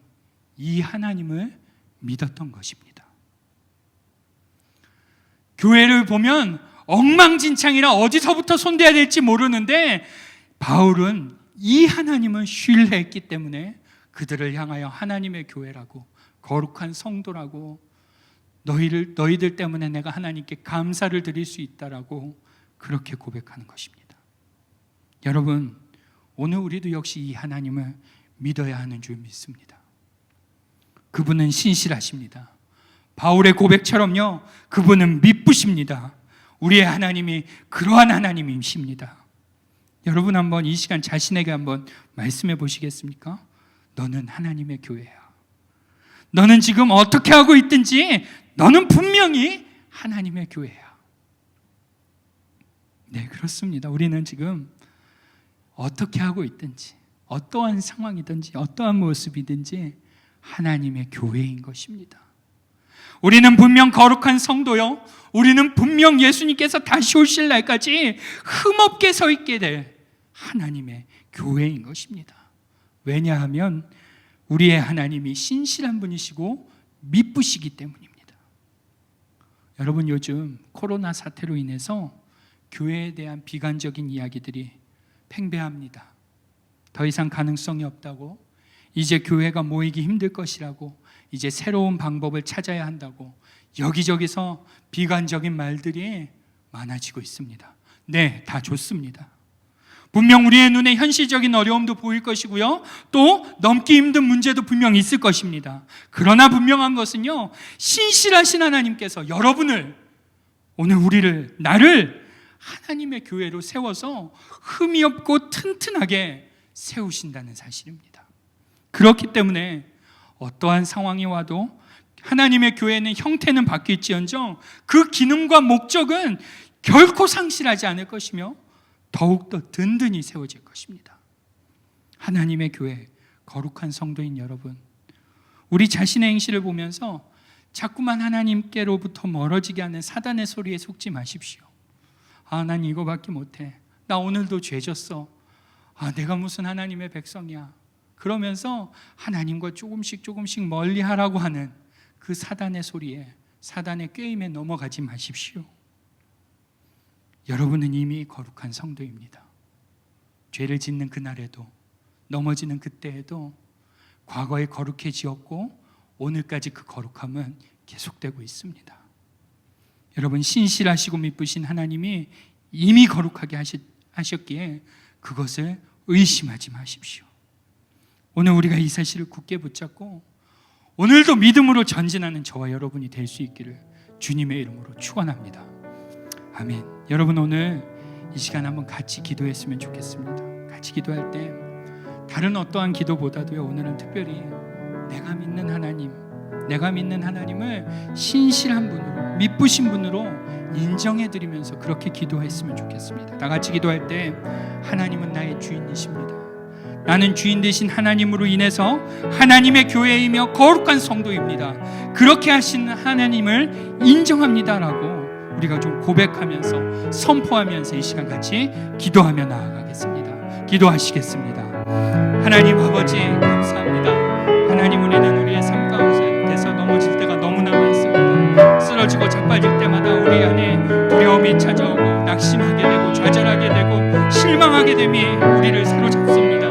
이 하나님을 믿었던 것입니다. 교회를 보면 엉망진창이라 어디서부터 손대야 될지 모르는데 바울은 이 하나님을 신뢰했기 때문에 그들을 향하여 하나님의 교회라고, 거룩한 성도라고, 너희들 때문에 내가 하나님께 감사를 드릴 수 있다라고 그렇게 고백하는 것입니다. 여러분, 오늘 우리도 역시 이 하나님을 믿어야 하는 줄 믿습니다. 그분은 신실하십니다. 바울의 고백처럼요, 그분은 미쁘십니다. 우리의 하나님이 그러한 하나님이십니다. 여러분, 한번 이 시간 자신에게 한번 말씀해 보시겠습니까? 너는 하나님의 교회야. 너는 지금 어떻게 하고 있든지 너는 분명히 하나님의 교회야. 네, 그렇습니다. 우리는 지금 어떻게 하고 있든지, 어떠한 상황이든지, 어떠한 모습이든지 하나님의 교회인 것입니다. 우리는 분명 거룩한 성도요, 우리는 분명 예수님께서 다시 오실 날까지 흠없게 서 있게 될 하나님의 교회인 것입니다. 왜냐하면 우리의 하나님이 신실한 분이시고 미쁘시기 때문입니다. 여러분, 요즘 코로나 사태로 인해서 교회에 대한 비관적인 이야기들이 팽배합니다. 더 이상 가능성이 없다고, 이제 교회가 모이기 힘들 것이라고, 이제 새로운 방법을 찾아야 한다고 여기저기서 비관적인 말들이 많아지고 있습니다. 네, 다 좋습니다. 분명 우리의 눈에 현실적인 어려움도 보일 것이고요, 또 넘기 힘든 문제도 분명 있을 것입니다. 그러나 분명한 것은요, 신실하신 하나님께서 여러분을, 오늘 우리를, 나를 하나님의 교회로 세워서 흠이 없고 튼튼하게 세우신다는 사실입니다. 그렇기 때문에 어떠한 상황이 와도 하나님의 교회는 형태는 바뀔지언정 그 기능과 목적은 결코 상실하지 않을 것이며 더욱더 든든히 세워질 것입니다. 하나님의 교회, 거룩한 성도인 여러분, 우리 자신의 행실을 보면서 자꾸만 하나님께로부터 멀어지게 하는 사단의 소리에 속지 마십시오. 아, 난 이거밖에 못해. 나 오늘도 죄졌어. 아, 내가 무슨 하나님의 백성이야. 그러면서 하나님과 조금씩 멀리 하라고 하는 그 사단의 소리에, 사단의 꾀임에 넘어가지 마십시오. 여러분은 이미 거룩한 성도입니다. 죄를 짓는 그날에도, 넘어지는 그때에도 과거에 거룩해지었고 오늘까지 그 거룩함은 계속되고 있습니다. 여러분, 신실하시고 미쁘신 하나님이 이미 거룩하게 하셨기에 그것을 의심하지 마십시오. 오늘 우리가 이 사실을 굳게 붙잡고 오늘도 믿음으로 전진하는 저와 여러분이 될 수 있기를 주님의 이름으로 축원합니다. 아멘. 여러분, 오늘 이 시간 한번 같이 기도했으면 좋겠습니다. 같이 기도할 때 다른 어떠한 기도보다도요, 오늘은 특별히 내가 믿는 하나님을 신실한 분으로, 미쁘신 분으로 인정해드리면서 그렇게 기도했으면 좋겠습니다. 다 같이 기도할 때 하나님은 나의 주인이십니다. 나는 주인 되신 하나님으로 인해서 하나님의 교회이며 거룩한 성도입니다. 그렇게 하시는 하나님을 인정합니다라고 우리가 좀 고백하면서, 선포하면서 이 시간 같이 기도하며 나아가겠습니다. 기도하시겠습니다. 하나님 아버지, 감사합니다. 하나님, 우리는 우리의 삶 가운데서 넘어질 때가 너무나 많습니다. 쓰러지고 자빠질 때마다 우리 안에 두려움이 찾아오고 낙심하게 되고 좌절하게 되고 실망하게 됨이 우리를 사로잡습니다.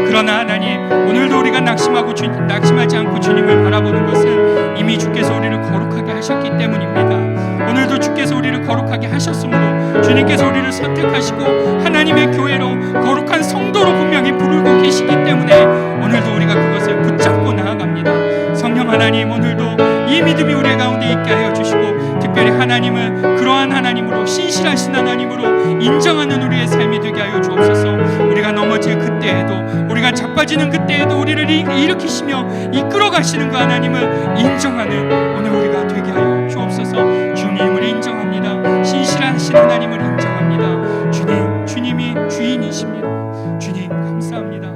그러나 하나님, 오늘도 우리가 우리가 낙심하지 않고 주님을 바라보는 것은 이미 주께서 우리를 거룩하게 하셨기 때문입니다. 오늘도 주께서 우리를 거룩하게 하셨으므로 주님께서 우리를 선택하시고 하나님의 교회로 거룩한 성도로 분명히 부르고 계시기 때문에 오늘도 우리가 그것을 붙잡고 나아갑니다. 성령 하나님, 오늘도 이 믿음이 우리 가운데 있게 하여 주시고 특별히 하나님을 그러한 하나님으로, 신실하신 하나님으로 인정하는 우리의 삶이 되게 하여 주옵소서. 우리가 넘어질 그때에도, 우리가 자빠지는 그때에도 우리를 일으키시며 이끌어 가시는 그 하나님을 인정하는 오늘 우리가 되게 하여 주옵소서. 주님을 인정합니다. 신실하신 하나님을 인정합니다. 주님이 주인이십니다. 주님 감사합니다.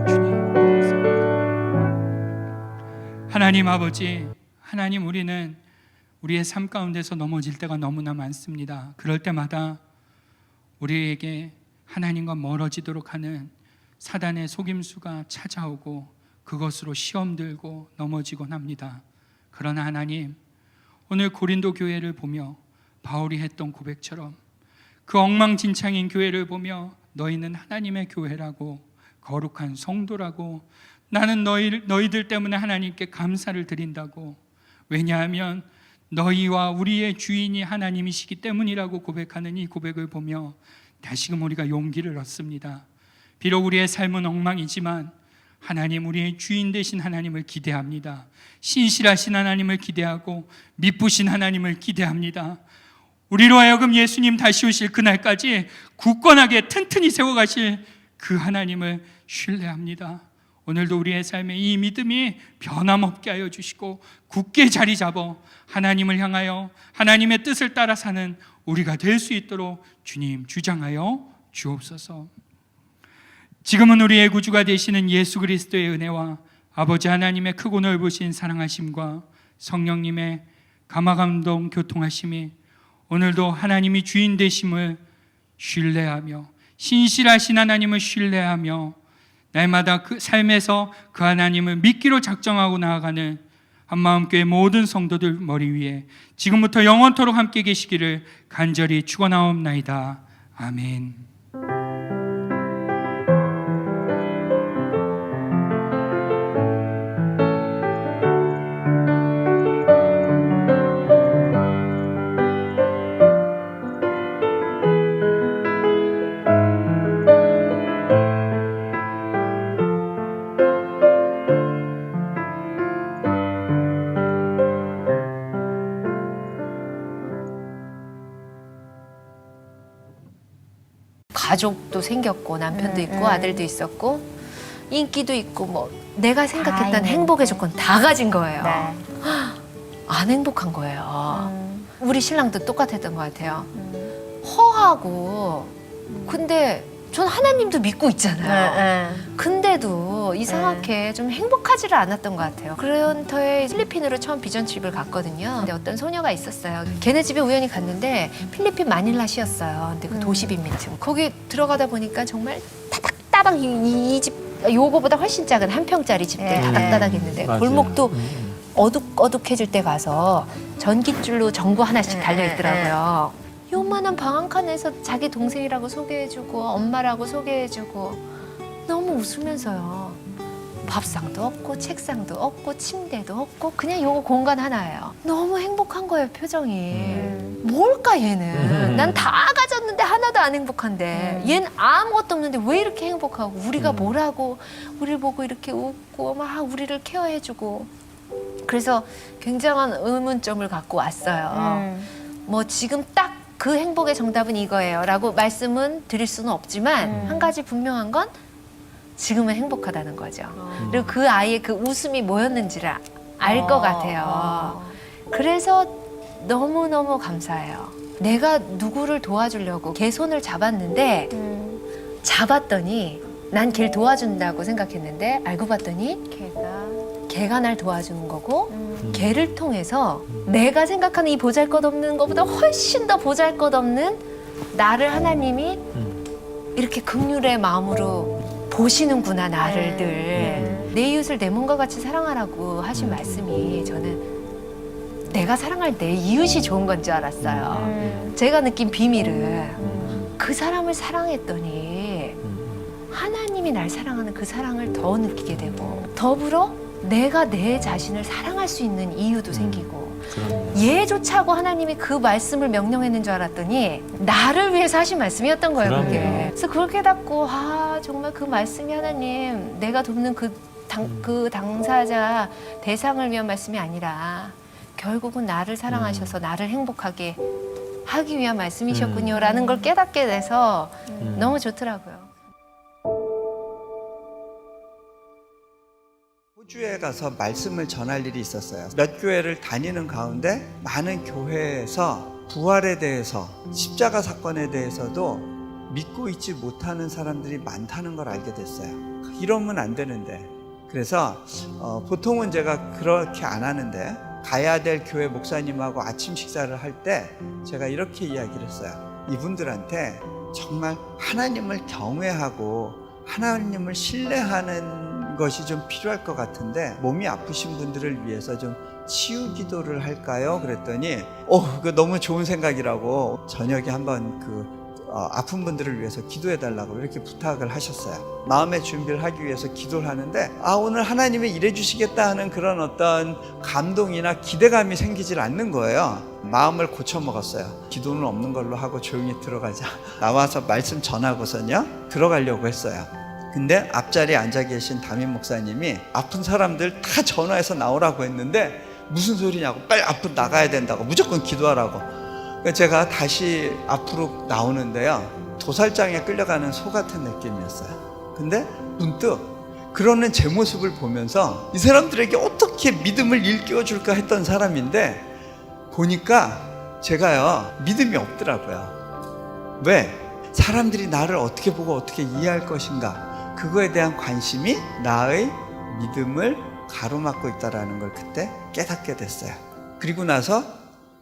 주님 감사합니다. 하나님 아버지, 하나님, 우리는 우리의 삶 가운데서 넘어질 때가 너무나 많습니다. 그럴 때마다 우리에게 하나님과 멀어지도록 하는 사단의 속임수가 찾아오고 그것으로 시험 들고 넘어지곤 합니다. 그러나 하나님, 오늘 고린도 교회를 보며 바울이 했던 고백처럼 그 엉망진창인 교회를 보며 너희는 하나님의 교회라고, 거룩한 성도라고, 나는 너희들 때문에 하나님께 감사를 드린다고, 왜냐하면 너희와 우리의 주인이 하나님이시기 때문이라고 고백하는 이 고백을 보며 다시금 우리가 용기를 얻습니다. 비록 우리의 삶은 엉망이지만 하나님, 우리의 주인 되신 하나님을 기대합니다. 신실하신 하나님을 기대하고 미쁘신 하나님을 기대합니다. 우리로 하여금 예수님 다시 오실 그날까지 굳건하게 튼튼히 세워가실 그 하나님을 신뢰합니다. 오늘도 우리의 삶에 이 믿음이 변함없게 하여 주시고 굳게 자리 잡아 하나님을 향하여 하나님의 뜻을 따라 사는 우리가 될 수 있도록 주님 주장하여 주옵소서. 지금은 우리의 구주가 되시는 예수 그리스도의 은혜와 아버지 하나님의 크고 넓으신 사랑하심과 성령님의 감화감동 교통하심이 오늘도 하나님이 주인 되심을 신뢰하며 신실하신 하나님을 신뢰하며 날마다 그 삶에서 그 하나님을 믿기로 작정하고 나아가는 한마음교회 모든 성도들 머리 위에 지금부터 영원토록 함께 계시기를 간절히 축원하옵나이다. 아멘. 가족도 생겼고 남편도 있고 아들도 있었고 인기도 있고 뭐 내가 생각했던 행복의 조건 다 가진 거예요. 네. 안 행복한 거예요. 우리 신랑도 똑같았던 것 같아요. 허하고 근데 전 하나님도 믿고 있잖아요. 근데도 이상하게 좀 행복하지를 않았던 것 같아요. 그런 터에 필리핀으로 처음 비전 트립을 갔거든요. 근데 어떤 소녀가 있었어요. 걔네 집에 우연히 갔는데 필리핀 마닐라시였어요. 근데 그 도시빈 밑층. 거기 들어가다 보니까 정말 따닥따닥 이 집 요거보다 훨씬 작은 한 평짜리 집들 따닥따닥 있는데 골목도 어둑어둑해질 때 가서 전깃줄로 전구 하나씩 달려있더라고요. 요만한 방 한 칸에서 자기 동생이라고 소개해주고 엄마라고 소개해주고 너무 웃으면서요. 밥상도 없고 책상도 없고 침대도 없고 그냥 요거 공간 하나예요. 너무 행복한 거예요, 표정이. 뭘까 얘는. 난 다 가졌는데 하나도 안 행복한데 얘는 아무것도 없는데 왜 이렇게 행복하고 우리가 뭘 하고 우리를 보고 이렇게 웃고 막 우리를 케어해주고. 그래서 굉장한 의문점을 갖고 왔어요. 뭐 지금 딱 그 행복의 정답은 이거예요 라고 말씀은 드릴 수는 없지만 한 가지 분명한 건 지금은 행복하다는 거죠. 그리고 그 아이의 그 웃음이 뭐였는지를 알 것 같아요. 그래서 너무너무 감사해요. 내가 누구를 도와주려고 걔 손을 잡았는데 잡았더니 난 걔를 도와준다고 생각했는데 알고 봤더니 걔가 날 도와주는 거고 걔를 통해서 내가 생각하는 이 보잘것없는 것보다 훨씬 더 보잘것없는 나를 하나님이 이렇게 긍휼의 마음으로 보시는구나 나를 늘. 내 이웃을 내 몸과 같이 사랑하라고 하신 말씀이 저는 내가 사랑할 내 이웃이 좋은 건 줄 알았어요. 제가 느낀 비밀은 그 사람을 사랑했더니 하나님이 날 사랑하는 그 사랑을 더 느끼게 되고 더불어 내가 내 자신을 사랑할 수 있는 이유도 생기고 얘조차고 하나님이 그 말씀을 명령했는 줄 알았더니 나를 위해서 하신 말씀이었던 거예요. 그럼요. 그게. 그래서 그걸 깨닫고 정말 그 말씀이 하나님 내가 돕는 그 당사자 대상을 위한 말씀이 아니라 결국은 나를 사랑하셔서 나를 행복하게 하기 위한 말씀이셨군요라는 걸 깨닫게 돼서 너무 좋더라고요. 호주에 가서 말씀을 전할 일이 있었어요. 몇 교회를 다니는 가운데 많은 교회에서 부활에 대해서 십자가 사건에 대해서도 믿고 있지 못하는 사람들이 많다는 걸 알게 됐어요. 이러면 안 되는데 그래서 보통은 제가 그렇게 안 하는데 가야 될 교회 목사님하고 아침 식사를 할 때 제가 이렇게 이야기를 했어요. 이분들한테 정말 하나님을 경외하고 하나님을 신뢰하는 것이 좀 필요할 것 같은데 몸이 아프신 분들을 위해서 좀 치유 기도를 할까요? 그랬더니 그거 너무 좋은 생각이라고 저녁에 한번 아픈 분들을 위해서 기도해 달라고 이렇게 부탁을 하셨어요. 마음의 준비를 하기 위해서 기도를 하는데 오늘 하나님이 일해 주시겠다 하는 그런 어떤 감동이나 기대감이 생기질 않는 거예요. 마음을 고쳐 먹었어요. 기도는 없는 걸로 하고 조용히 들어가자. 나와서 말씀 전하고선요 들어가려고 했어요. 근데 앞자리에 앉아 계신 담임 목사님이 아픈 사람들 다 전화해서 나오라고 했는데 무슨 소리냐고 빨리 앞으로 나가야 된다고 무조건 기도하라고. 제가 다시 앞으로 나오는데요 도살장에 끌려가는 소 같은 느낌이었어요. 근데 문득 그러는 제 모습을 보면서 이 사람들에게 어떻게 믿음을 일깨워줄까 했던 사람인데 보니까 제가요 믿음이 없더라고요. 왜? 사람들이 나를 어떻게 보고 어떻게 이해할 것인가 그거에 대한 관심이 나의 믿음을 가로막고 있다는 걸 그때 깨닫게 됐어요. 그리고 나서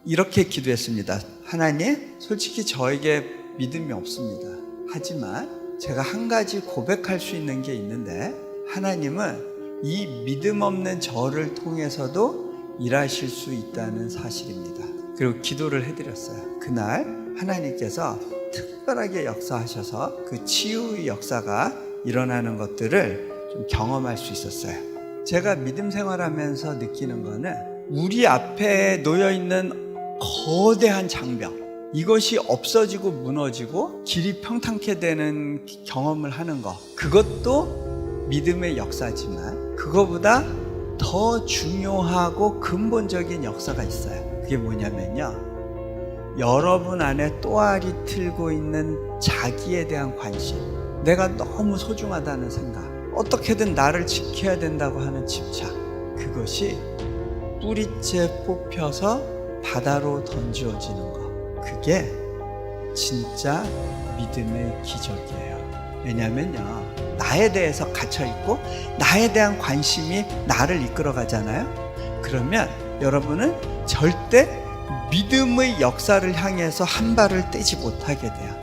이렇게 기도했습니다. 하나님, 솔직히 저에게 믿음이 없습니다. 하지만 제가 한 가지 고백할 수 있는 게 있는데 하나님은 이 믿음 없는 저를 통해서도 일하실 수 있다는 사실입니다. 그리고 기도를 해드렸어요. 그날 하나님께서 특별하게 역사하셔서 그 치유의 역사가 일어나는 것들을 좀 경험할 수 있었어요. 제가 믿음 생활하면서 느끼는 거는 우리 앞에 놓여있는 거대한 장벽 이것이 없어지고 무너지고 길이 평탄케 되는 경험을 하는 거 그것도 믿음의 역사지만 그거보다 더 중요하고 근본적인 역사가 있어요. 그게 뭐냐면요 여러분 안에 또아리 틀고 있는 자기에 대한 관심 내가 너무 소중하다는 생각 어떻게든 나를 지켜야 된다고 하는 집착 그것이 뿌리째 뽑혀서 바다로 던지어지는 거 그게 진짜 믿음의 기적이에요. 왜냐면요 나에 대해서 갇혀있고 나에 대한 관심이 나를 이끌어 가잖아요. 그러면 여러분은 절대 믿음의 역사를 향해서 한 발을 떼지 못하게 돼요.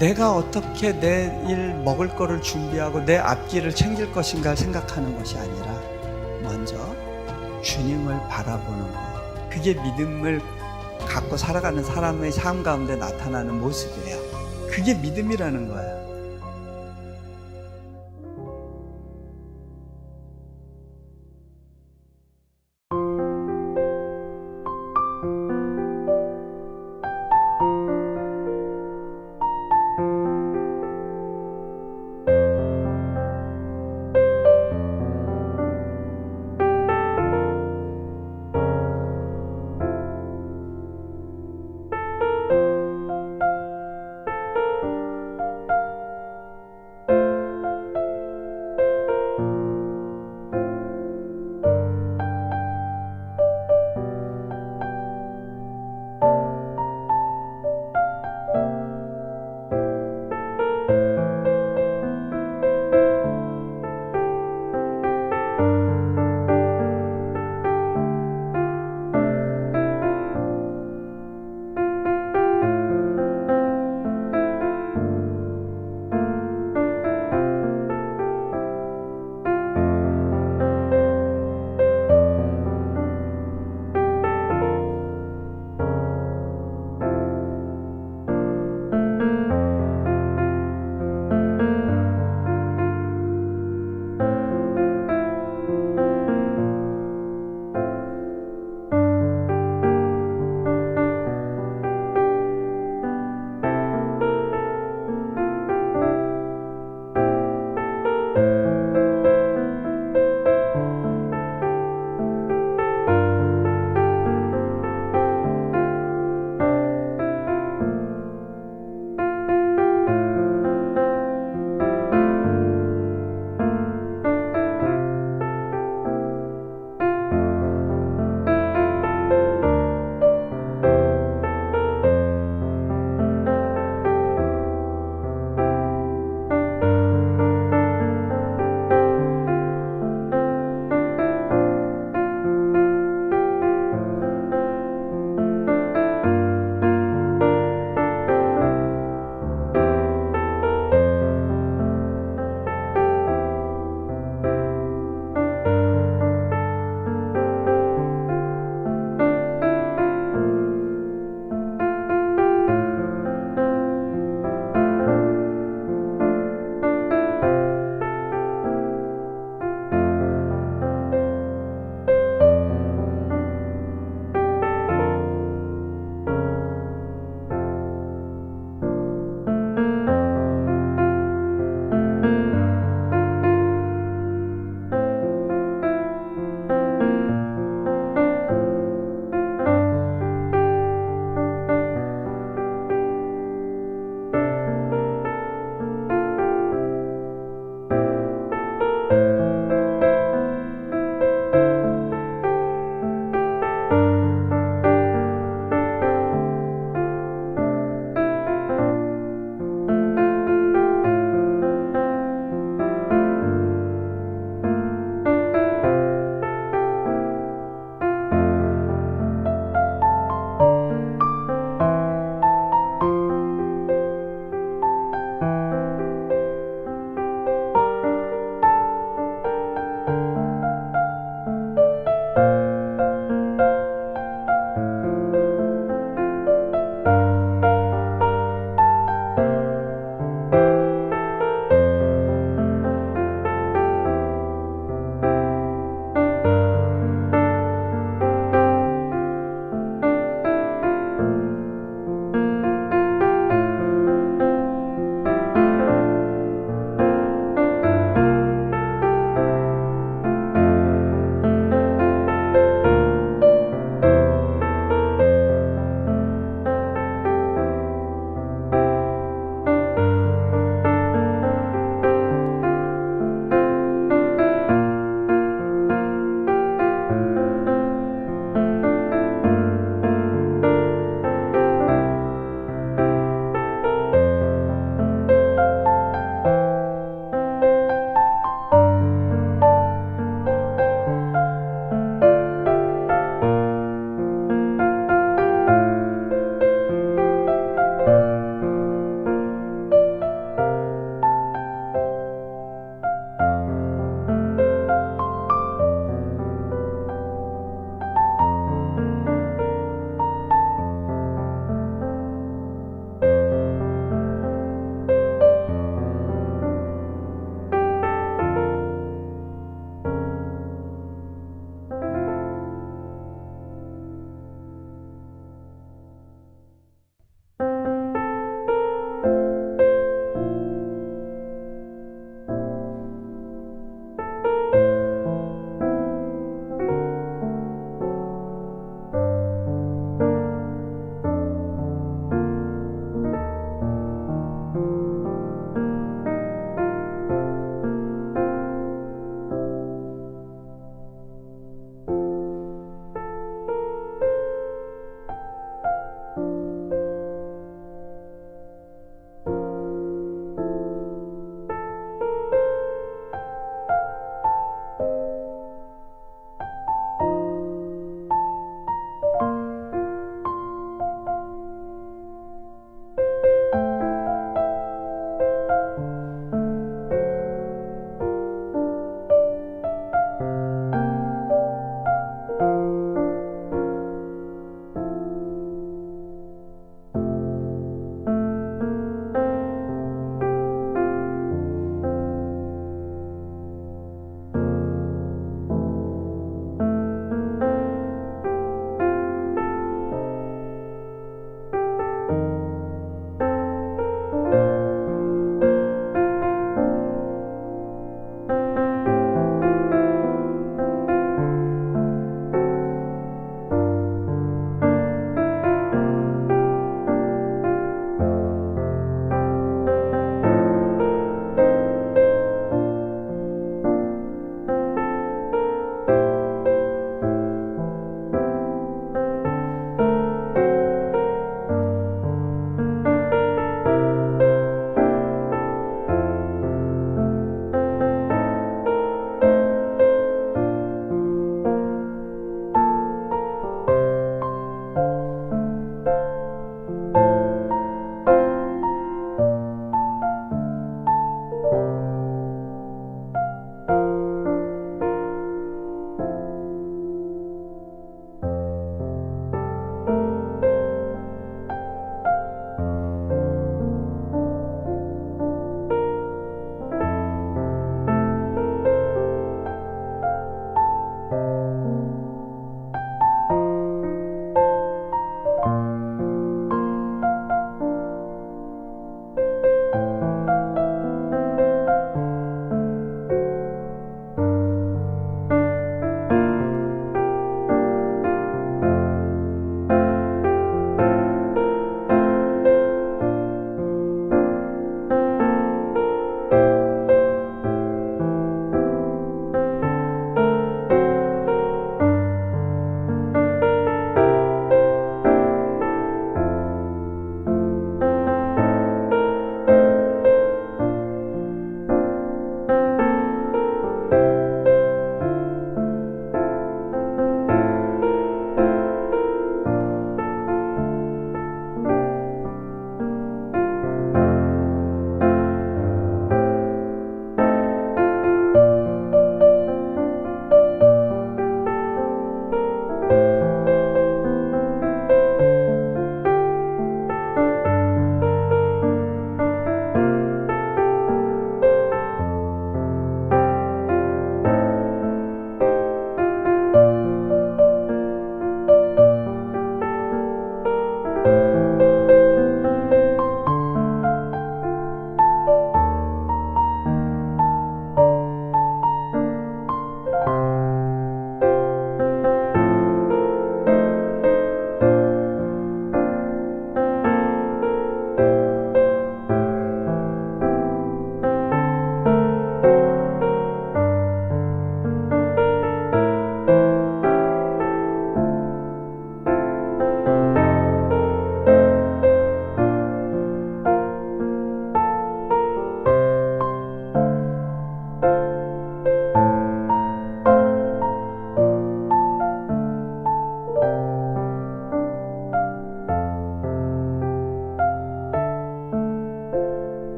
내가 어떻게 내일 먹을 거를 준비하고 내 앞길을 챙길 것인가 생각하는 것이 아니라 먼저 주님을 바라보는 것 그게 믿음을 갖고 살아가는 사람의 삶 가운데 나타나는 모습이에요. 그게 믿음이라는 거예요.